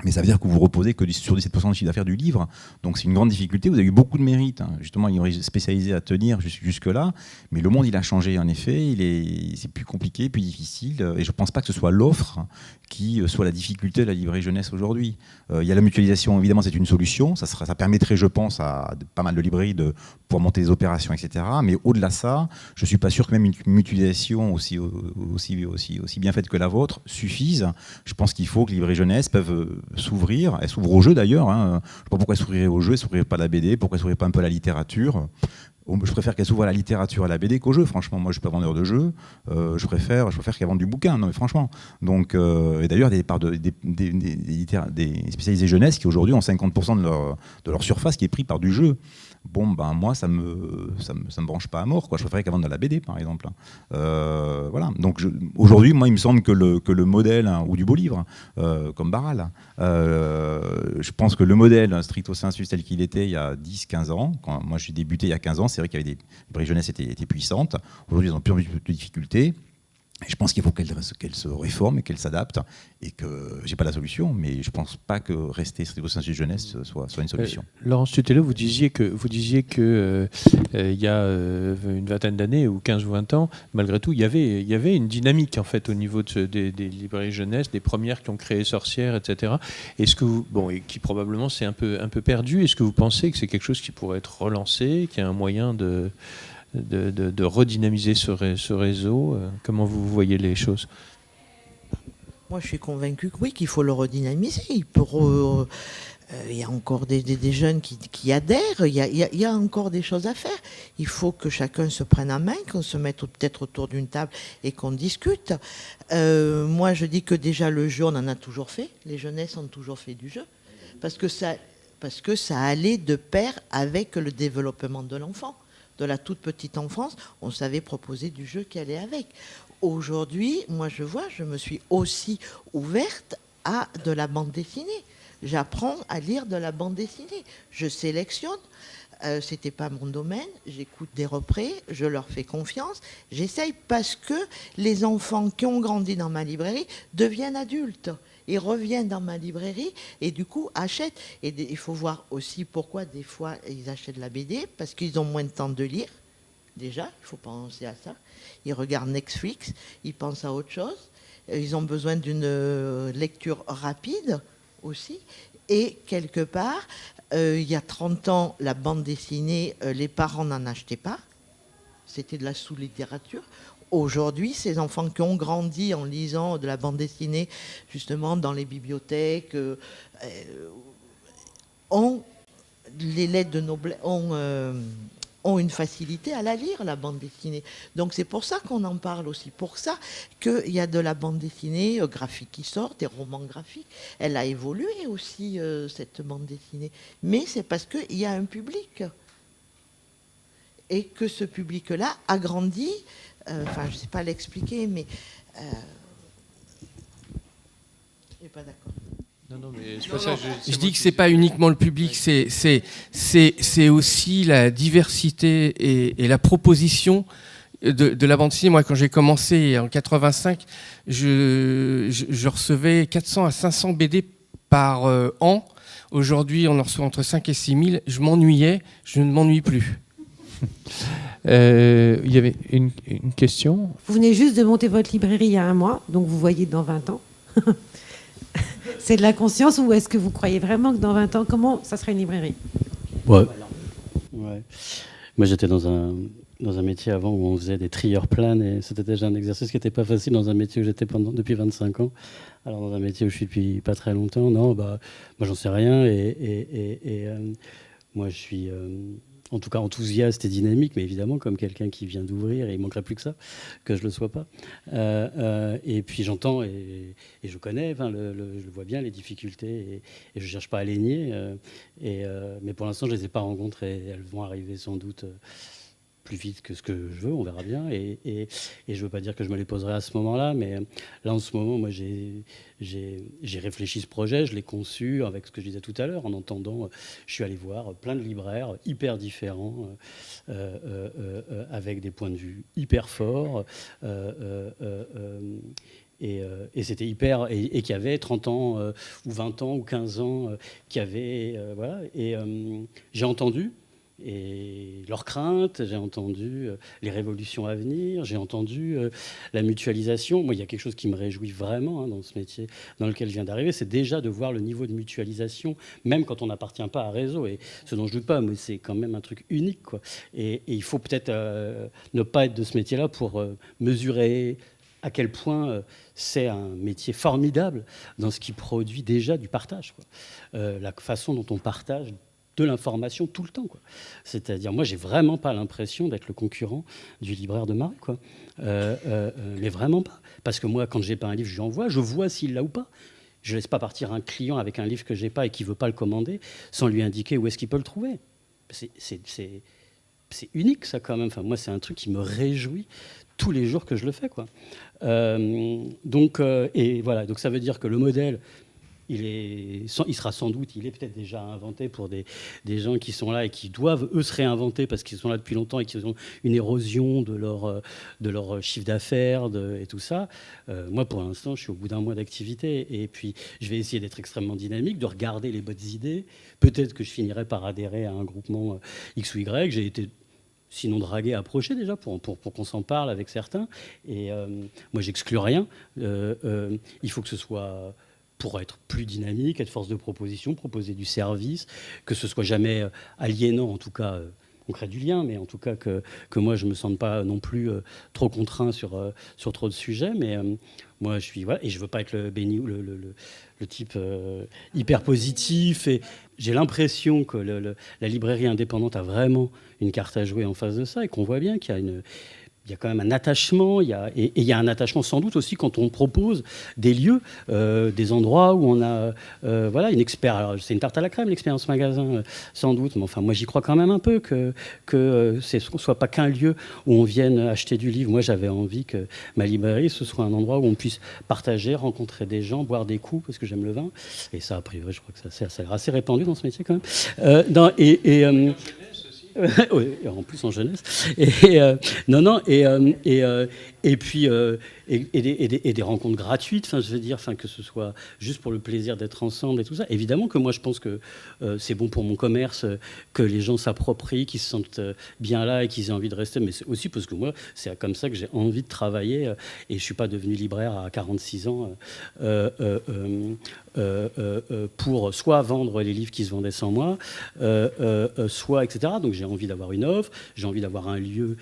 Mais ça veut dire que vous reposez que sur 17% de chiffre d'affaires du livre. Donc c'est une grande difficulté. Vous avez eu beaucoup de mérite. Hein. Justement, il est spécialisé à tenir jusque-là. Mais le monde, il a changé, en effet. C'est plus compliqué, plus difficile. Et je ne pense pas que ce soit l'offre qui soit la difficulté de la librairie jeunesse aujourd'hui. Il y a la mutualisation, évidemment, c'est une solution. Ça permettrait, je pense, à pas mal de librairies de pouvoir monter des opérations, etc. Mais au-delà de ça, je ne suis pas sûr que même une mutualisation aussi bien faite que la vôtre suffise. Je pense qu'il faut que les librairies jeunesse peuvent s'ouvrir. Elles s'ouvrent au jeu d'ailleurs. Hein. Je ne sais pas pourquoi elles s'ouvriraient au jeu, elles ne s'ouvriraient pas à la BD, pourquoi elles ne s'ouvriraient pas un peu à la littérature. Je préfère qu'elles s'ouvrent à la littérature et à la BD qu'au jeu. Franchement, moi, je ne suis pas vendeur de jeux. Je préfère qu'elles vendent du bouquin. Non, mais franchement. Donc, et d'ailleurs, des spécialisés jeunesse qui aujourd'hui ont 50% de leur surface qui est pris par du jeu. Bon, ben moi, ça me branche pas à mort, quoi. Je préférais qu'elles vendent de la BD, par exemple. Voilà. Donc, aujourd'hui, moi, il me semble que le modèle, hein, ou du beau livre, comme Barral, je pense que le modèle stricto sensu tel qu'il était il y a 10-15 ans, quand moi j'ai débuté il y a 15 ans, c'est vrai qu'il y avait des librairies jeunesse étaient puissantes. Aujourd'hui, elles ont plus de difficultés. Et je pense qu'il faut qu'elle se réforme et qu'elle s'adapte, et que j'ai pas la solution, mais je pense pas que rester stricto sensu jeunesse soit une solution. Laurence Tutelo, vous disiez que il y a une vingtaine d'années ou 15 ou 20 ans, malgré tout, il y avait une dynamique en fait au niveau des librairies jeunesse, des premières qui ont créé Sorcières, etc. Est-ce que et qui probablement c'est un peu perdu. Est-ce que vous pensez que c'est quelque chose qui pourrait être relancé, qu'il y a un moyen de redynamiser ce réseau? Comment vous voyez les choses? Moi, je suis convaincue que oui, qu'il faut le redynamiser. Il y a encore des jeunes qui adhèrent. Il y a encore des choses à faire. Il faut que chacun se prenne en main, qu'on se mette peut-être autour d'une table et qu'on discute. Moi, je dis que déjà le jeu, on en a toujours fait. Les jeunesses ont toujours fait du jeu. Parce que ça allait de pair avec le développement de l'enfant. De la toute petite enfance, on savait proposer du jeu qui allait avec. Aujourd'hui, moi je me suis aussi ouverte à de la bande dessinée. J'apprends à lire de la bande dessinée. Je sélectionne. C'était pas mon domaine. J'écoute des représ. Je leur fais confiance. J'essaye parce que les enfants qui ont grandi dans ma librairie deviennent adultes. Ils reviennent dans ma librairie et du coup achètent. Et il faut voir aussi pourquoi des fois ils achètent la BD, parce qu'ils ont moins de temps de lire. Déjà, il faut penser à ça. Ils regardent Netflix, ils pensent à autre chose. Ils ont besoin d'une lecture rapide aussi. Et quelque part, il y a 30 ans, la bande dessinée, les parents n'en achetaient pas. C'était de la sous-littérature. Aujourd'hui, ces enfants qui ont grandi en lisant de la bande dessinée, justement dans les bibliothèques, ont les lettres de noblesse, ont une facilité à la lire, la bande dessinée. Donc c'est pour ça qu'on en parle aussi, pour ça qu'il y a de la bande dessinée graphique qui sort, des romans graphiques. Elle a évolué aussi, cette bande dessinée. Mais c'est parce qu'il y a un public. Et que ce public-là a grandi. Je ne sais pas l'expliquer, mais je n'ai pas d'accord. Non, mais c'est pas ça. Je dis que c'est pas uniquement le public, c'est aussi la diversité et la proposition de la bande dessinée. Moi, quand j'ai commencé en 85, je recevais 400 à 500 BD par an. Aujourd'hui, on en reçoit entre 5 et 6 000. Je m'ennuyais, je ne m'ennuie plus. Il y avait une question. Vous venez juste de monter votre librairie il y a 1 mois, donc vous voyez dans 20 ans. C'est de la conscience, ou est-ce que vous croyez vraiment que dans 20 ans, comment ça serait une librairie? Ouais. Moi, j'étais dans un métier avant où on faisait des trieurs planes, et c'était déjà un exercice qui n'était pas facile dans un métier où j'étais depuis 25 ans. Alors dans un métier où je suis depuis pas très longtemps, moi j'en sais rien, et moi je suis en tout cas enthousiaste et dynamique, mais évidemment comme quelqu'un qui vient d'ouvrir, et il manquerait plus que ça, que je le sois pas. Et puis j'entends et je connais, je vois bien les difficultés et je cherche pas à les nier. Mais pour l'instant, je les ai pas rencontrées. Elles vont arriver sans doute plus vite que ce que je veux, on verra bien. Et je veux pas dire que je me les poserai à ce moment-là, mais là en ce moment, moi j'ai réfléchi ce projet, je l'ai conçu avec ce que je disais tout à l'heure, en entendant, je suis allé voir plein de libraires hyper différents, avec des points de vue hyper forts. Et c'était hyper, et qui avait 30 ans ou 20 ans ou 15 ans, qui avait voilà. Et j'ai entendu et leurs craintes, j'ai entendu les révolutions à venir, j'ai entendu la mutualisation. Moi, il y a quelque chose qui me réjouit vraiment dans ce métier dans lequel je viens d'arriver, c'est déjà de voir le niveau de mutualisation, même quand on n'appartient pas à réseau. Et ce dont je ne doute pas, mais c'est quand même un truc unique, quoi. Et il faut peut-être ne pas être de ce métier-là pour mesurer à quel point c'est un métier formidable dans ce qui produit déjà du partage, quoi. La façon dont on partage de l'information tout le temps, quoi. C'est-à-dire, moi, j'ai vraiment pas l'impression d'être le concurrent du libraire de Marais, quoi. Mais vraiment pas. Parce que moi, quand j'ai pas un livre, je lui envoie, je vois s'il l'a ou pas. Je laisse pas partir un client avec un livre que j'ai pas et qui veut pas le commander sans lui indiquer où est-ce qu'il peut le trouver. C'est unique, ça, quand même. Enfin, moi, c'est un truc qui me réjouit tous les jours que je le fais, quoi. Et voilà. Donc, ça veut dire que le modèle, il sera sans doute, il est peut-être déjà inventé pour des gens qui sont là et qui doivent, eux, se réinventer parce qu'ils sont là depuis longtemps et qu'ils ont une érosion de leur chiffre d'affaires et tout ça. Moi, pour l'instant, je suis au bout d'un mois d'activité et puis je vais essayer d'être extrêmement dynamique, de regarder les bonnes idées. Peut-être que je finirai par adhérer à un groupement X ou Y. J'ai été sinon dragué, approché déjà pour qu'on s'en parle avec certains. Et moi, j'exclus rien. Il faut que ce soit pour être plus dynamique, être force de proposition, proposer du service, que ce soit jamais aliénant, en tout cas, on crée du lien, mais en tout cas que moi, je ne me sente pas non plus trop contraint sur trop de sujets. Mais moi, je suis... Voilà, et je ne veux pas être le type hyper positif. Et j'ai l'impression que la librairie indépendante a vraiment une carte à jouer en face de ça et qu'on voit bien qu'il y a il y a quand même un attachement, il y a un attachement sans doute aussi quand on propose des lieux, des endroits où on a voilà, une expérience. Alors, c'est une tarte à la crème, l'expérience magasin, sans doute, mais enfin, moi, j'y crois quand même un peu que ce ne soit pas qu'un lieu où on vienne acheter du livre. Moi, j'avais envie que ma librairie, ce soit un endroit où on puisse partager, rencontrer des gens, boire des coups, parce que j'aime le vin. Et ça, a priori, je crois que ça a l'air assez répandu dans ce métier, quand même. Oui, en plus en jeunesse. Et puis des rencontres gratuites. Enfin, je veux dire, que ce soit juste pour le plaisir d'être ensemble et tout ça. Évidemment que moi, je pense que c'est bon pour mon commerce que les gens s'approprient, qu'ils se sentent bien là et qu'ils aient envie de rester. Mais c'est aussi parce que moi, c'est comme ça que j'ai envie de travailler. Et je suis pas devenu libraire à 46 ans pour soit vendre les livres qui se vendaient sans moi, soit etc. Donc j'ai envie d'avoir une offre, j'ai envie d'avoir un lieu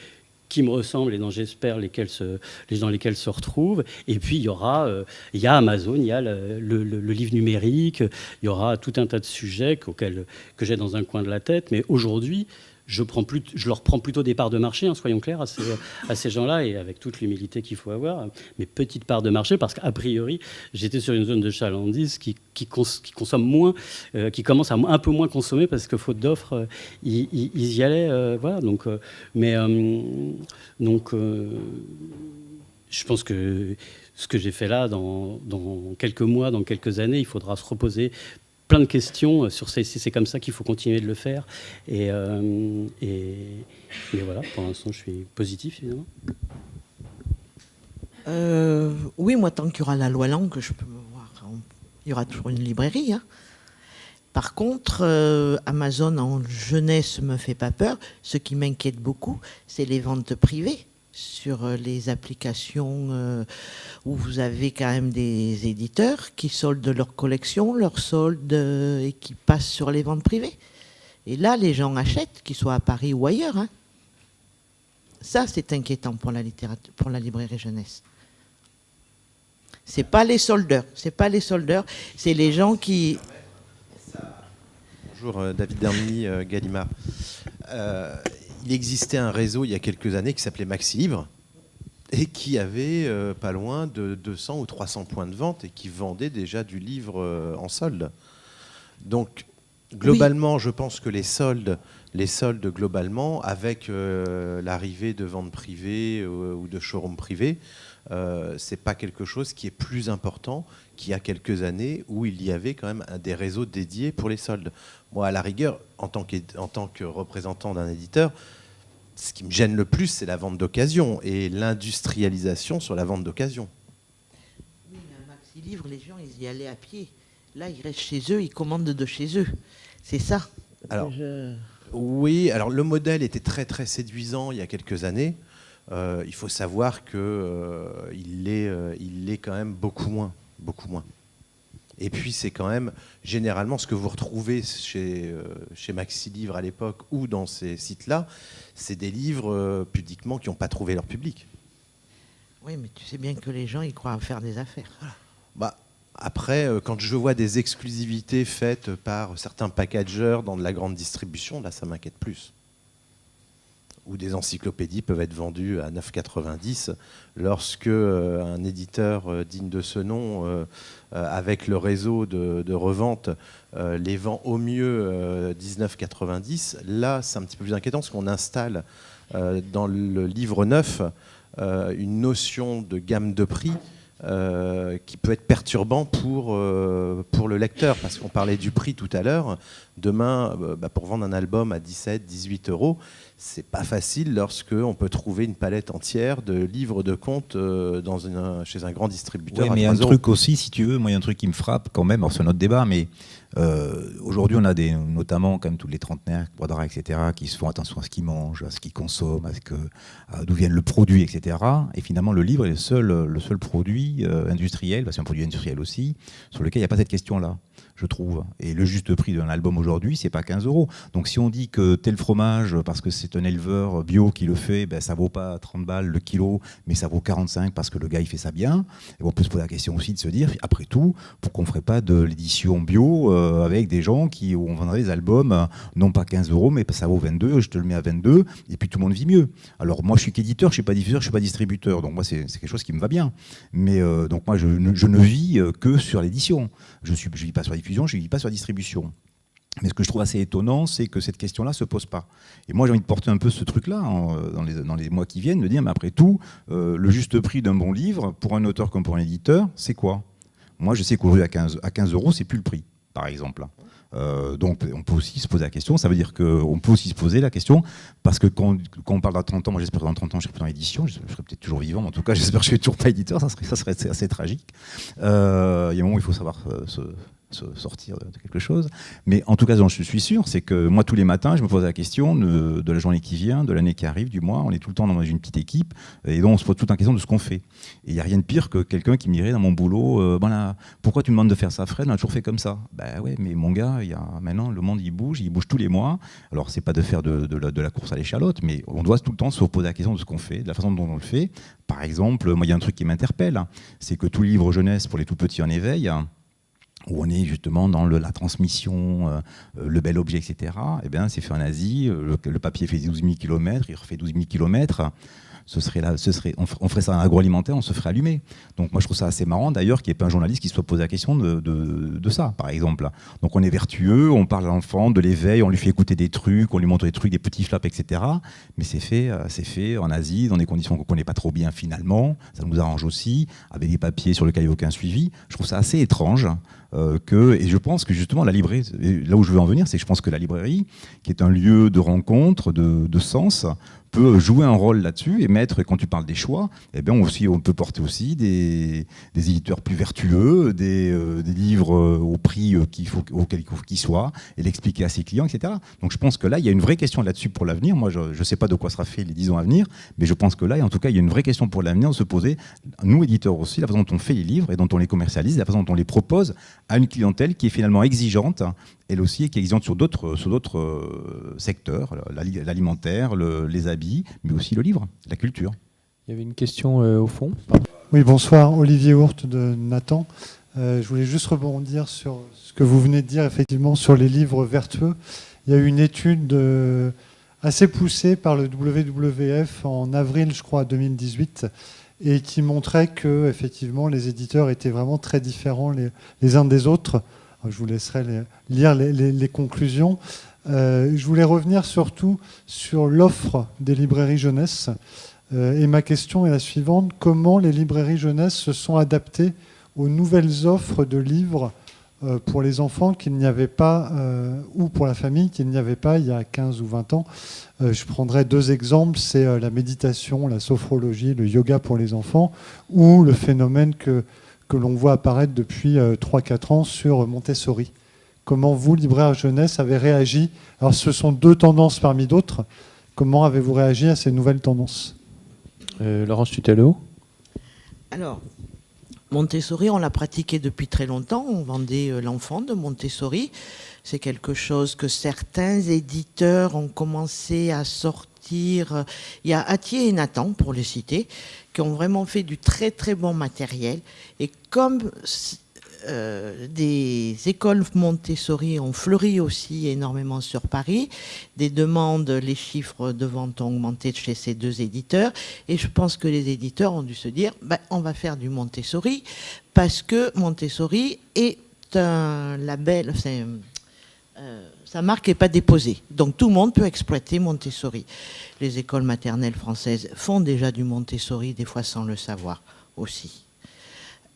qui me ressemble et dont j'espère les dans lesquels se retrouvent. Et puis il y a Amazon, il y a le livre numérique, il y aura tout un tas de sujets que j'ai dans un coin de la tête. Mais aujourd'hui, je leur prends plutôt des parts de marché, soyons clairs, à ces gens-là, et avec toute l'humilité qu'il faut avoir, mes petites parts de marché, parce qu'a priori, j'étais sur une zone de chalandise qui consomme moins, qui commence à un peu moins consommer, parce que faute d'offres, ils y allaient. Voilà, je pense que ce que j'ai fait là, dans quelques mois, dans quelques années, il faudra se reposer plein de questions sur c'est comme ça qu'il faut continuer de le faire. Et voilà, pour l'instant, je suis positif, évidemment. Oui, moi, tant qu'il y aura la loi Langue, je peux me voir. Il y aura toujours une librairie. Par contre, Amazon en jeunesse me fait pas peur. Ce qui m'inquiète beaucoup, c'est les ventes privées sur les applications où vous avez quand même des éditeurs qui soldent leur collection, leur solde, et qui passent sur les ventes privées. Et là, les gens achètent, qu'ils soient à Paris ou ailleurs. Ça, c'est inquiétant pour la littérature, pour la librairie jeunesse. C'est pas les soldeurs, c'est les gens qui... Bonjour, David Dermilly, Gallimard. Il existait un réseau il y a quelques années qui s'appelait Maxi Livre et qui avait pas loin de 200 ou 300 points de vente et qui vendait déjà du livre en solde. Donc, globalement, je pense que les soldes globalement, avec l'arrivée de ventes privées ou de showrooms privés, c'est pas quelque chose qui est plus important qu'il y a quelques années où il y avait quand même des réseaux dédiés pour les soldes. Moi, à la rigueur, en tant que représentant d'un éditeur, ce qui me gêne le plus, c'est la vente d'occasion et l'industrialisation sur la vente d'occasion. Oui, mais un maxi livre, les gens, ils y allaient à pied. Là, ils restent chez eux, ils commandent de chez eux. C'est ça. Alors, oui, alors le modèle était très très séduisant il y a quelques années. Il faut savoir qu'il l'est quand même beaucoup moins. Et puis c'est quand même généralement ce que vous retrouvez chez Maxi Livre à l'époque ou dans ces sites-là, c'est des livres pudiquement qui n'ont pas trouvé leur public. Oui, mais tu sais bien que les gens, ils croient à faire des affaires. Bah, après, quand je vois des exclusivités faites par certains packagers dans de la grande distribution, là, ça m'inquiète plus. Ou des encyclopédies peuvent être vendues à 9,90 lorsque un éditeur digne de ce nom, avec le réseau de revente, les vend au mieux 19,90. Là, c'est un petit peu plus inquiétant parce qu'on installe dans le livre neuf une notion de gamme de prix qui peut être perturbant pour le lecteur, parce qu'on parlait du prix tout à l'heure. Demain, pour vendre un album à 17, 18 euros, c'est pas facile lorsqu'on peut trouver une palette entière de livres de contes chez un grand distributeur. Oui, mais il y a un truc aussi, si tu veux, moi il y a un truc qui me frappe quand même, alors c'est un autre débat, mais aujourd'hui on a notamment comme tous les trentenaires, quadras, etc., qui se font attention à ce qu'ils mangent, à ce qu'ils consomment, d'où vient le produit, etc. Et finalement le livre est le seul produit industriel, c'est un produit industriel aussi, sur lequel il n'y a pas cette question-là, je trouve. Et le juste prix d'un album aujourd'hui, c'est pas 15 euros. Donc si on dit que tel fromage, parce que c'est un éleveur bio qui le fait, ça vaut pas 30 balles le kilo, mais ça vaut 45 parce que le gars il fait ça bien, et on peut se poser la question aussi de se dire, après tout, pourquoi on ferait pas de l'édition bio avec des gens où on vendrait des albums, non pas 15 euros, mais ça vaut 22, je te le mets à 22, et puis tout le monde vit mieux. Alors moi je suis qu'éditeur, je suis pas diffuseur, je suis pas distributeur, donc moi c'est quelque chose qui me va bien. Mais donc moi je ne vis que sur l'édition. Je vis pas sur la diffusion, je vis pas sur la distribution. Mais ce que je trouve assez étonnant, c'est que cette question-là ne se pose pas. Et moi, j'ai envie de porter un peu ce truc-là dans les mois qui viennent, de dire, mais après tout, le juste prix d'un bon livre, pour un auteur comme pour un éditeur, c'est quoi ? Moi, je sais qu'aujourd'hui, à 15 euros, c'est plus le prix, par exemple. Donc, on peut aussi se poser la question. Ça veut dire qu'on peut aussi se poser la question, parce que quand on parle dans 30 ans, moi j'espère que dans 30 ans, je serai plus dans l'édition, je serai peut-être toujours vivant, mais en tout cas, j'espère que je ne serai toujours pas éditeur, ça serait assez tragique. Il y a un moment où il faut savoir se sortir de quelque chose. Mais en tout cas, dont je suis sûr, c'est que moi, tous les matins, je me pose la question de la journée qui vient, de l'année qui arrive, du mois. On est tout le temps dans une petite équipe, et donc on se pose tout en question de ce qu'on fait. Et il n'y a rien de pire que quelqu'un qui me dirait dans mon boulot, pourquoi tu me demandes de faire ça, Fred ? On a toujours fait comme ça. Ouais, mais mon gars, maintenant, le monde, il bouge tous les mois. Alors, c'est pas de faire de la course à l'échalote, mais on doit tout le temps se poser la question de ce qu'on fait, de la façon dont on le fait. Par exemple, moi, il y a un truc qui m'interpelle, c'est que tout livre jeunesse pour les tout petits en éveil, où on est justement dans la transmission, le bel objet, etc., c'est fait en Asie, le papier fait 12 000 km, il refait 12 000 km, on ferait ça en agroalimentaire, on se ferait allumer. Donc moi je trouve ça assez marrant d'ailleurs qu'il n'y ait pas un journaliste qui se soit posé la question de ça, par exemple. Donc on est vertueux, on parle à l'enfant de l'éveil, on lui fait écouter des trucs, on lui montre des trucs, des petits flaps, etc. Mais c'est fait en Asie, dans des conditions qu'on ne connaît pas trop bien finalement, ça nous arrange aussi, avec des papiers sur lesquels il n'y a aucun suivi. Je trouve ça assez étrange. Et je pense que justement la librairie, là où je veux en venir, c'est que je pense que la librairie, qui est un lieu de rencontre, de sens, peut jouer un rôle là-dessus et mettre, quand tu parles des choix, on peut porter aussi des éditeurs plus vertueux, des livres au prix auquel il faut qu'ils soient, et l'expliquer à ses clients, etc. Donc je pense que là, il y a une vraie question là-dessus pour l'avenir. Moi, je ne sais pas de quoi sera fait les 10 ans à venir, mais je pense que là, en tout cas, il y a une vraie question pour l'avenir de se poser, nous, éditeurs aussi, la façon dont on fait les livres et dont on les commercialise, la façon dont on les propose à une clientèle qui est finalement exigeante, elle aussi, et qui est exigeante sur d'autres secteurs, l'alimentaire, les habits, mais aussi le livre, la culture. Il y avait une question au fond. Oui, bonsoir, Olivier Hourte de Nathan. Je voulais juste rebondir sur ce que vous venez de dire, effectivement, sur les livres vertueux. Il y a eu une étude assez poussé par le WWF en avril, je crois, 2018, et qui montrait que effectivement les éditeurs étaient vraiment très différents les uns des autres. Alors, je vous laisserai lire les conclusions. Je voulais revenir surtout sur l'offre des librairies jeunesse. Et ma question est la suivante. Comment les librairies jeunesse se sont adaptées aux nouvelles offres de livres pour les enfants qu'il n'y avait pas, ou pour la famille qu'il n'y avait pas il y a 15 ou 20 ans? Je prendrai 2 exemples. C'est la méditation, la sophrologie, le yoga pour les enfants, ou le phénomène que l'on voit apparaître depuis 3-4 ans sur Montessori. Comment vous, libraire jeunesse, avez réagi? Alors ce sont 2 tendances parmi d'autres. Comment avez-vous réagi à ces nouvelles tendances? Laurence Tutello. Alors, Montessori, on l'a pratiqué depuis très longtemps. On vendait l'enfant de Montessori. C'est quelque chose que certains éditeurs ont commencé à sortir. Il y a Atier et Nathan, pour les citer, qui ont vraiment fait du très très bon matériel. Et comme des écoles Montessori ont fleuri aussi énormément sur Paris, des demandes, les chiffres de vente ont augmenté chez ces 2 éditeurs, et je pense que les éditeurs ont dû se dire on va faire du Montessori, parce que Montessori est un label, sa marque n'est pas déposée, donc tout le monde peut exploiter Montessori. Les écoles maternelles françaises font déjà du Montessori, des fois sans le savoir aussi.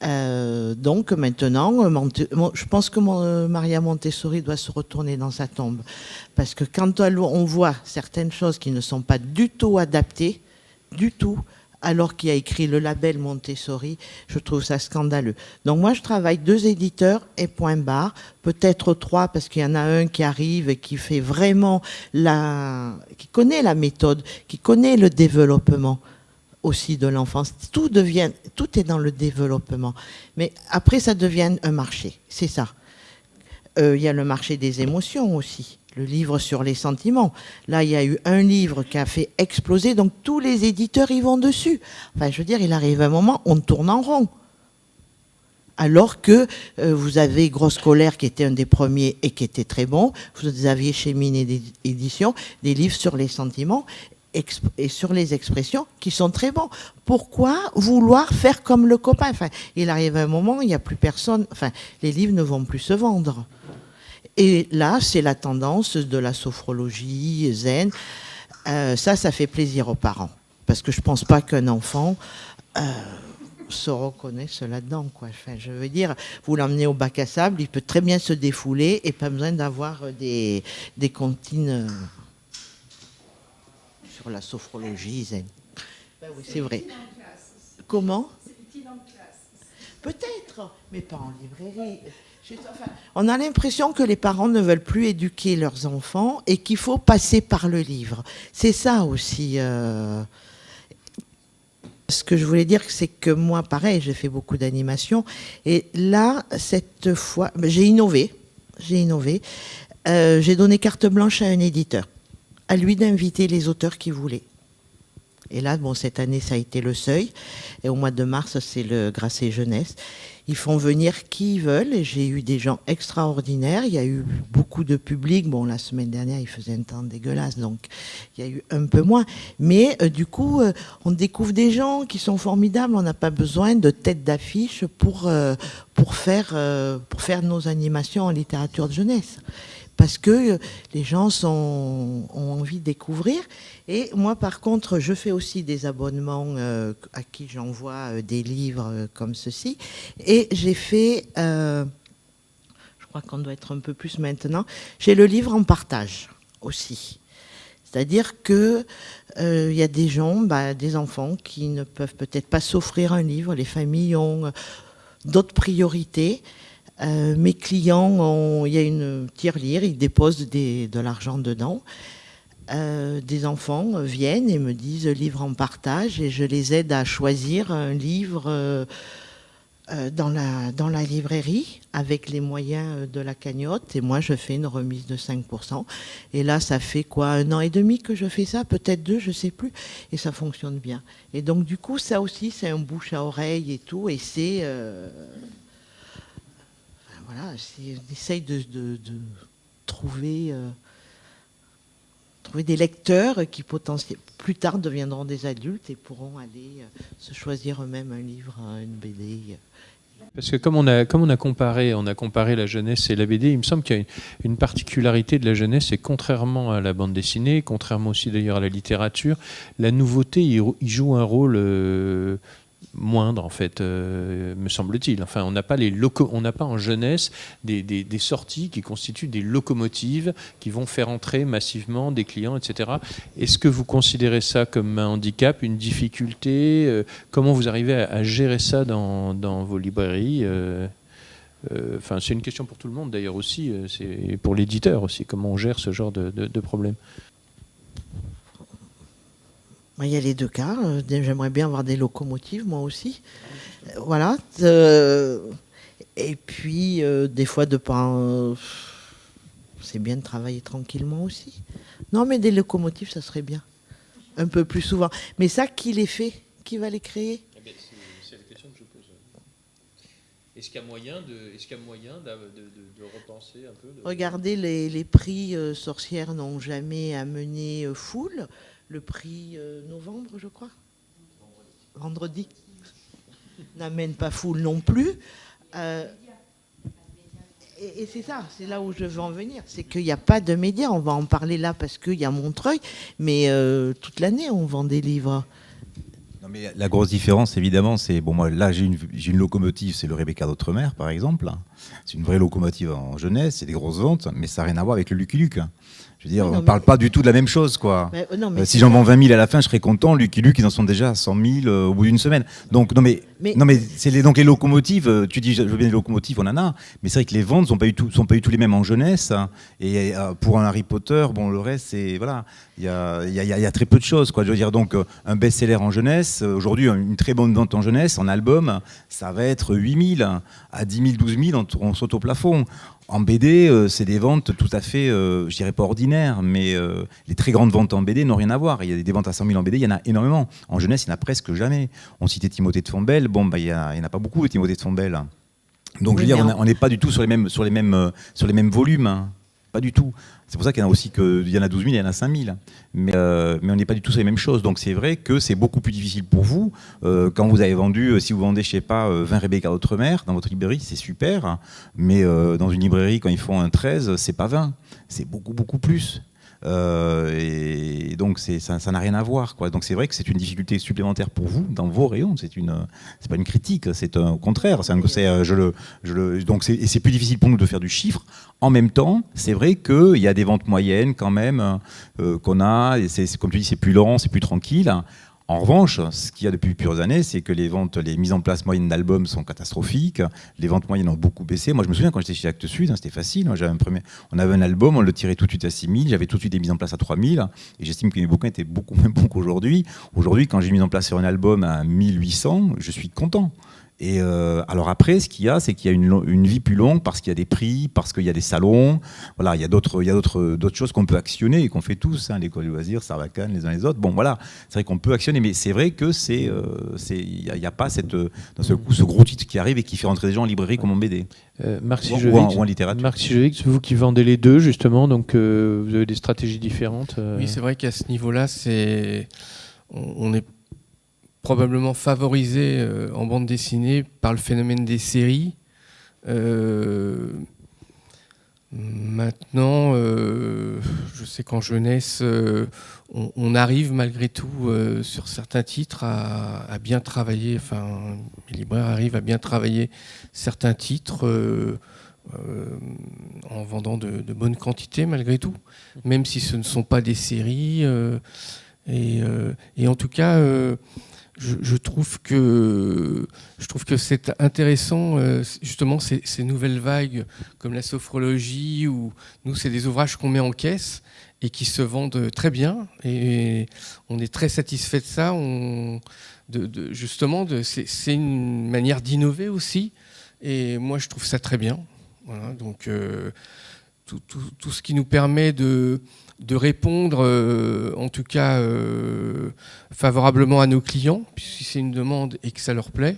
Donc maintenant, je pense que Maria Montessori doit se retourner dans sa tombe, parce que quand on voit certaines choses qui ne sont pas du tout adaptées, du tout, alors qu'il a écrit le label Montessori, je trouve ça scandaleux. Donc moi je travaille 2 éditeurs et point barre, peut-être 3, parce qu'il y en a un qui arrive et qui fait vraiment qui connaît la méthode, qui connaît le développement aussi de l'enfance. Tout est dans le développement. Mais après, ça devient un marché. C'est ça. Il y a le marché des émotions aussi. Le livre sur les sentiments. Là, il y a eu un livre qui a fait exploser. Donc, tous les éditeurs y vont dessus. Enfin, je veux dire, il arrive un moment, on tourne en rond. Alors que vous avez Grosse Colère, qui était un des premiers et qui était très bon. Vous aviez chez Mine Éditions des livres sur les sentiments et sur les expressions qui sont très bons. Pourquoi vouloir faire comme le copain? Enfin, il arrive un moment, il n'y a plus personne, enfin, les livres ne vont plus se vendre. Et là, c'est la tendance de la sophrologie zen. Ça fait plaisir aux parents. Parce que je ne pense pas qu'un enfant se reconnaisse là-dedans, quoi. Enfin, je veux dire, vous l'emmenez au bac à sable, il peut très bien se défouler et pas besoin d'avoir des comptines sur la sophrologie zen. Ben oui, c'est vrai. Comment? C'est utile en classe. Peut-être, mais pas en librairie. Enfin, on a l'impression que les parents ne veulent plus éduquer leurs enfants et qu'il faut passer par le livre. C'est ça aussi. Ce que je voulais dire, c'est que moi, pareil, j'ai fait beaucoup d'animation. Et là, cette fois, j'ai innové. J'ai donné carte blanche à un éditeur, à lui d'inviter les auteurs qu'il voulait. Et là, bon, cette année, ça a été le Seuil. Et au mois de mars, c'est le Grasset Jeunesse. Ils font venir qui ils veulent. Et j'ai eu des gens extraordinaires. Il y a eu beaucoup de public. Bon, la semaine dernière, il faisait un temps dégueulasse. Donc, il y a eu un peu moins. Mais du coup, on découvre des gens qui sont formidables. On n'a pas besoin de tête d'affiche pour faire nos animations en littérature de jeunesse. Parce que les gens ont envie de découvrir. Et moi, par contre, je fais aussi des abonnements à qui j'envoie des livres comme ceci. Et j'ai fait, je crois qu'on doit être un peu plus maintenant, j'ai le livre en partage aussi. C'est-à-dire qu'il y a des gens, des enfants qui ne peuvent peut-être pas s'offrir un livre. Les familles ont d'autres priorités. Mes clients, il y a une tirelire, ils déposent de l'argent dedans. Des enfants viennent et me disent livre en partage et je les aide à choisir un livre dans la librairie avec les moyens de la cagnotte et moi je fais une remise de 5%. Et là ça fait quoi, 1 an et demi que je fais ça, peut-être 2, je sais plus, et ça fonctionne bien. Et donc du coup ça aussi c'est un bouche à oreille et tout, et c'est... Voilà, on essaye de trouver trouver des lecteurs qui plus tard deviendront des adultes et pourront aller se choisir eux-mêmes un livre, une BD. Parce que comme on a comparé la jeunesse et la BD, il me semble qu'il y a une particularité de la jeunesse, c'est contrairement à la bande dessinée, contrairement aussi d'ailleurs à la littérature, la nouveauté, il joue un rôle moindre en fait, me semble-t-il. Enfin, on n'a pas en jeunesse des sorties qui constituent des locomotives qui vont faire entrer massivement des clients, etc. Est-ce que vous considérez ça comme un handicap, une difficulté? Comment vous arrivez à gérer ça dans vos librairies? Enfin, c'est une question pour tout le monde d'ailleurs aussi, c'est pour l'éditeur aussi. Comment on gère ce genre de problème? Il y a les deux cas. J'aimerais bien avoir des locomotives, moi aussi. Voilà. Et puis, des fois, c'est bien de travailler tranquillement aussi. Non, mais des locomotives, ça serait bien. Un peu plus souvent. Mais ça, qui les fait? Qui va les créer? C'est la question que je pose. Est-ce qu'il y a moyen de repenser un peu Regardez, les prix sorcières n'ont jamais amené foule. Le prix novembre, je crois. Vendredi. N'amène pas foule non plus. Et c'est ça, c'est là où je veux en venir. C'est qu'il n'y a pas de médias. On va en parler là parce qu'il y a Montreuil. Mais toute l'année, on vend des livres. Non, mais la grosse différence, évidemment, c'est... Bon, moi, là, j'ai une locomotive, c'est le Rebecca d'Outremer, par exemple. C'est une vraie locomotive en jeunesse, c'est des grosses ventes, mais ça n'a rien à voir avec le Lucky Luke. Je veux dire, on ne parle pas du tout de la même chose, quoi. Si j'en vends 20 000 à la fin, je serais content. Lucky Luke, ils en sont déjà à 100 000 au bout d'une semaine. Donc, c'est donc les locomotives. Tu dis, je veux bien des locomotives, on en a. Mais c'est vrai que les ventes sont pas du tout les mêmes en jeunesse. Et pour un Harry Potter, bon, le reste, c'est voilà, il y a très peu de choses, quoi. Je veux dire, donc un best-seller en jeunesse, aujourd'hui, une très bonne vente en jeunesse, en album, ça va être 8 000 à 10 000, 12 000, on saute au plafond. En BD, c'est des ventes tout à fait, je dirais pas ordinaires, mais les très grandes ventes en BD n'ont rien à voir. Il y a des ventes à 100 000 en BD, il y en a énormément. En jeunesse, il n'y en a presque jamais. On citait Timothée de Fontbelle, bon, il n'y en a pas beaucoup, Timothée de Fontbelle. Donc, je veux dire, on n'est pas du tout sur les mêmes volumes. Hein. Pas du tout. C'est pour ça qu'il y en a aussi il y en a 12 000, il y en a 5 000. Mais on n'est pas du tout sur les mêmes choses. Donc c'est vrai que c'est beaucoup plus difficile pour vous. Quand vous avez vendu, si vous vendez, je sais pas, 20 Rebecca d'Outremer dans votre librairie, c'est super. Mais dans une librairie, quand ils font un 13, c'est pas 20. C'est beaucoup, beaucoup plus. Et donc ça n'a rien à voir, quoi. Donc c'est vrai que c'est une difficulté supplémentaire pour vous dans vos rayons. C'est pas une critique, c'est au contraire. Donc c'est plus difficile pour nous de faire du chiffre. En même temps, c'est vrai qu'il y a des ventes moyennes quand même qu'on a. Et comme tu dis, c'est plus lent, c'est plus tranquille. En revanche, ce qu'il y a depuis plusieurs années, c'est que les mises en place moyennes d'albums sont catastrophiques. Les ventes moyennes ont beaucoup baissé. Moi, je me souviens quand j'étais chez Actes Sud, c'était facile. Moi, on avait un album, on le tirait tout de suite à 6 000. J'avais tout de suite des mises en place à 3 000. Et j'estime que mes bouquins étaient beaucoup moins bons qu'aujourd'hui. Aujourd'hui, quand j'ai mis en place sur un album à 1 800, je suis content. Et alors après, ce qu'il y a, c'est qu'il y a une vie plus longue parce qu'il y a des prix, parce qu'il y a des salons. Voilà, il y a d'autres choses qu'on peut actionner et qu'on fait tous, hein, l'école de loisirs, Sarbacane, les uns les autres. Bon, voilà, c'est vrai qu'on peut actionner, mais c'est vrai que il n'y a pas d'un seul coup ce gros titre qui arrive et qui fait rentrer des gens en librairie comme en BD. Marc ou en littérature. Marc Sijovic, vous qui vendez les deux justement, donc vous avez des stratégies différentes. Oui, c'est vrai qu'à ce niveau-là, on est probablement favorisé en bande dessinée par le phénomène des séries. Maintenant, je sais qu'en jeunesse, on arrive malgré tout sur certains titres à bien travailler, enfin, les libraires arrivent à bien travailler certains titres en vendant de bonnes quantités malgré tout, même si ce ne sont pas des séries. Et en tout cas, je trouve que c'est intéressant, justement, ces nouvelles vagues comme la sophrologie, où nous, c'est des ouvrages qu'on met en caisse et qui se vendent très bien. Et on est très satisfait de ça. C'est une manière d'innover aussi. Et moi, je trouve ça très bien. Voilà, donc, tout ce qui nous permet de répondre, en tout cas favorablement à nos clients, puisque si c'est une demande et que ça leur plaît,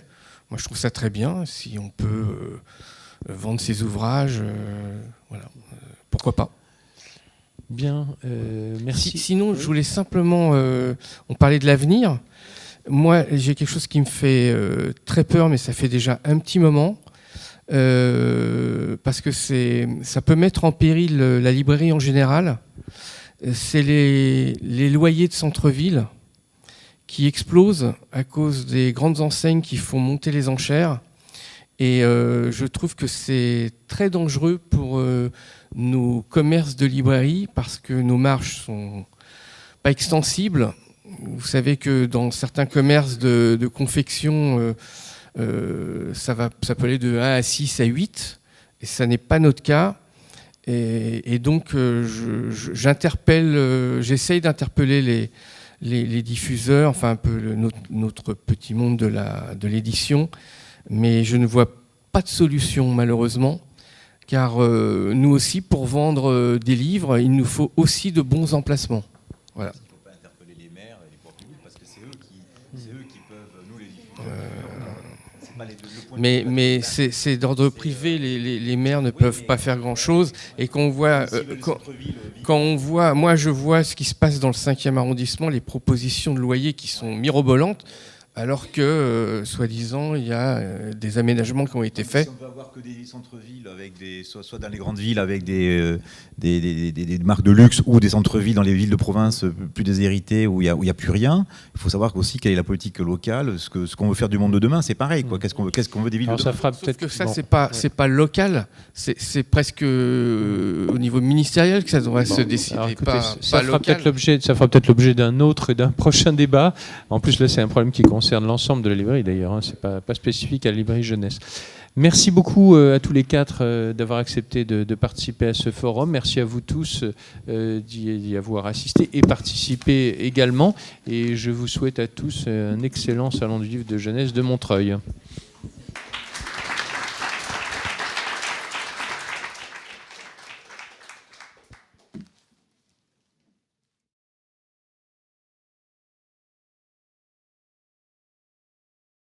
moi je trouve ça très bien. Si on peut vendre ces ouvrages, voilà, pourquoi pas. Bien, merci. Sinon, je voulais simplement... on parlait de l'avenir. Moi, j'ai quelque chose qui me fait très peur, mais ça fait déjà un petit moment. Parce que ça peut mettre en péril la librairie en général. C'est les loyers de centre-ville qui explosent à cause des grandes enseignes qui font monter les enchères. Et je trouve que c'est très dangereux pour nos commerces de librairie parce que nos marges sont pas extensibles. Vous savez que dans certains commerces de confection, ça peut aller de 1 à 6 à 8, et ça n'est pas notre cas. Et donc, j'essaye d'interpeller les diffuseurs, enfin un peu notre petit monde de l'édition, mais je ne vois pas de solution malheureusement, car nous aussi, pour vendre des livres, il nous faut aussi de bons emplacements. Voilà. Il ne faut pas interpeller les maires et les pouvoirs publics parce que c'est eux qui peuvent nous les diffuser. Mais c'est d'ordre privé, les maires ne peuvent pas faire grand-chose. Et quand on voit, moi je vois ce qui se passe dans le 5e arrondissement, les propositions de loyer qui sont mirobolantes, alors que, soi-disant, il y a des aménagements qui ont été faits. Si on ne peut avoir que des centres-villes, soit dans les grandes villes avec des marques de luxe, ou des centres-villes dans les villes de province plus déshéritées où il n'y a plus rien, il faut savoir aussi quelle est la politique locale, ce qu'on veut faire du monde de demain, c'est pareil. Qu'est-ce qu'on veut des villes de demain. Sauf que ça, c'est pas local, c'est presque au niveau ministériel que ça devrait se décider. Alors, écoutez, pas ça fera local. peut-être l'objet d'un autre et d'un prochain débat. En plus, là, c'est un problème qui concerne l'ensemble de la librairie d'ailleurs, c'est pas spécifique à la librairie jeunesse. Merci beaucoup à tous les quatre d'avoir accepté de participer à ce forum. Merci à vous tous d'y avoir assisté et participé également. Et je vous souhaite à tous un excellent salon du livre de jeunesse de Montreuil.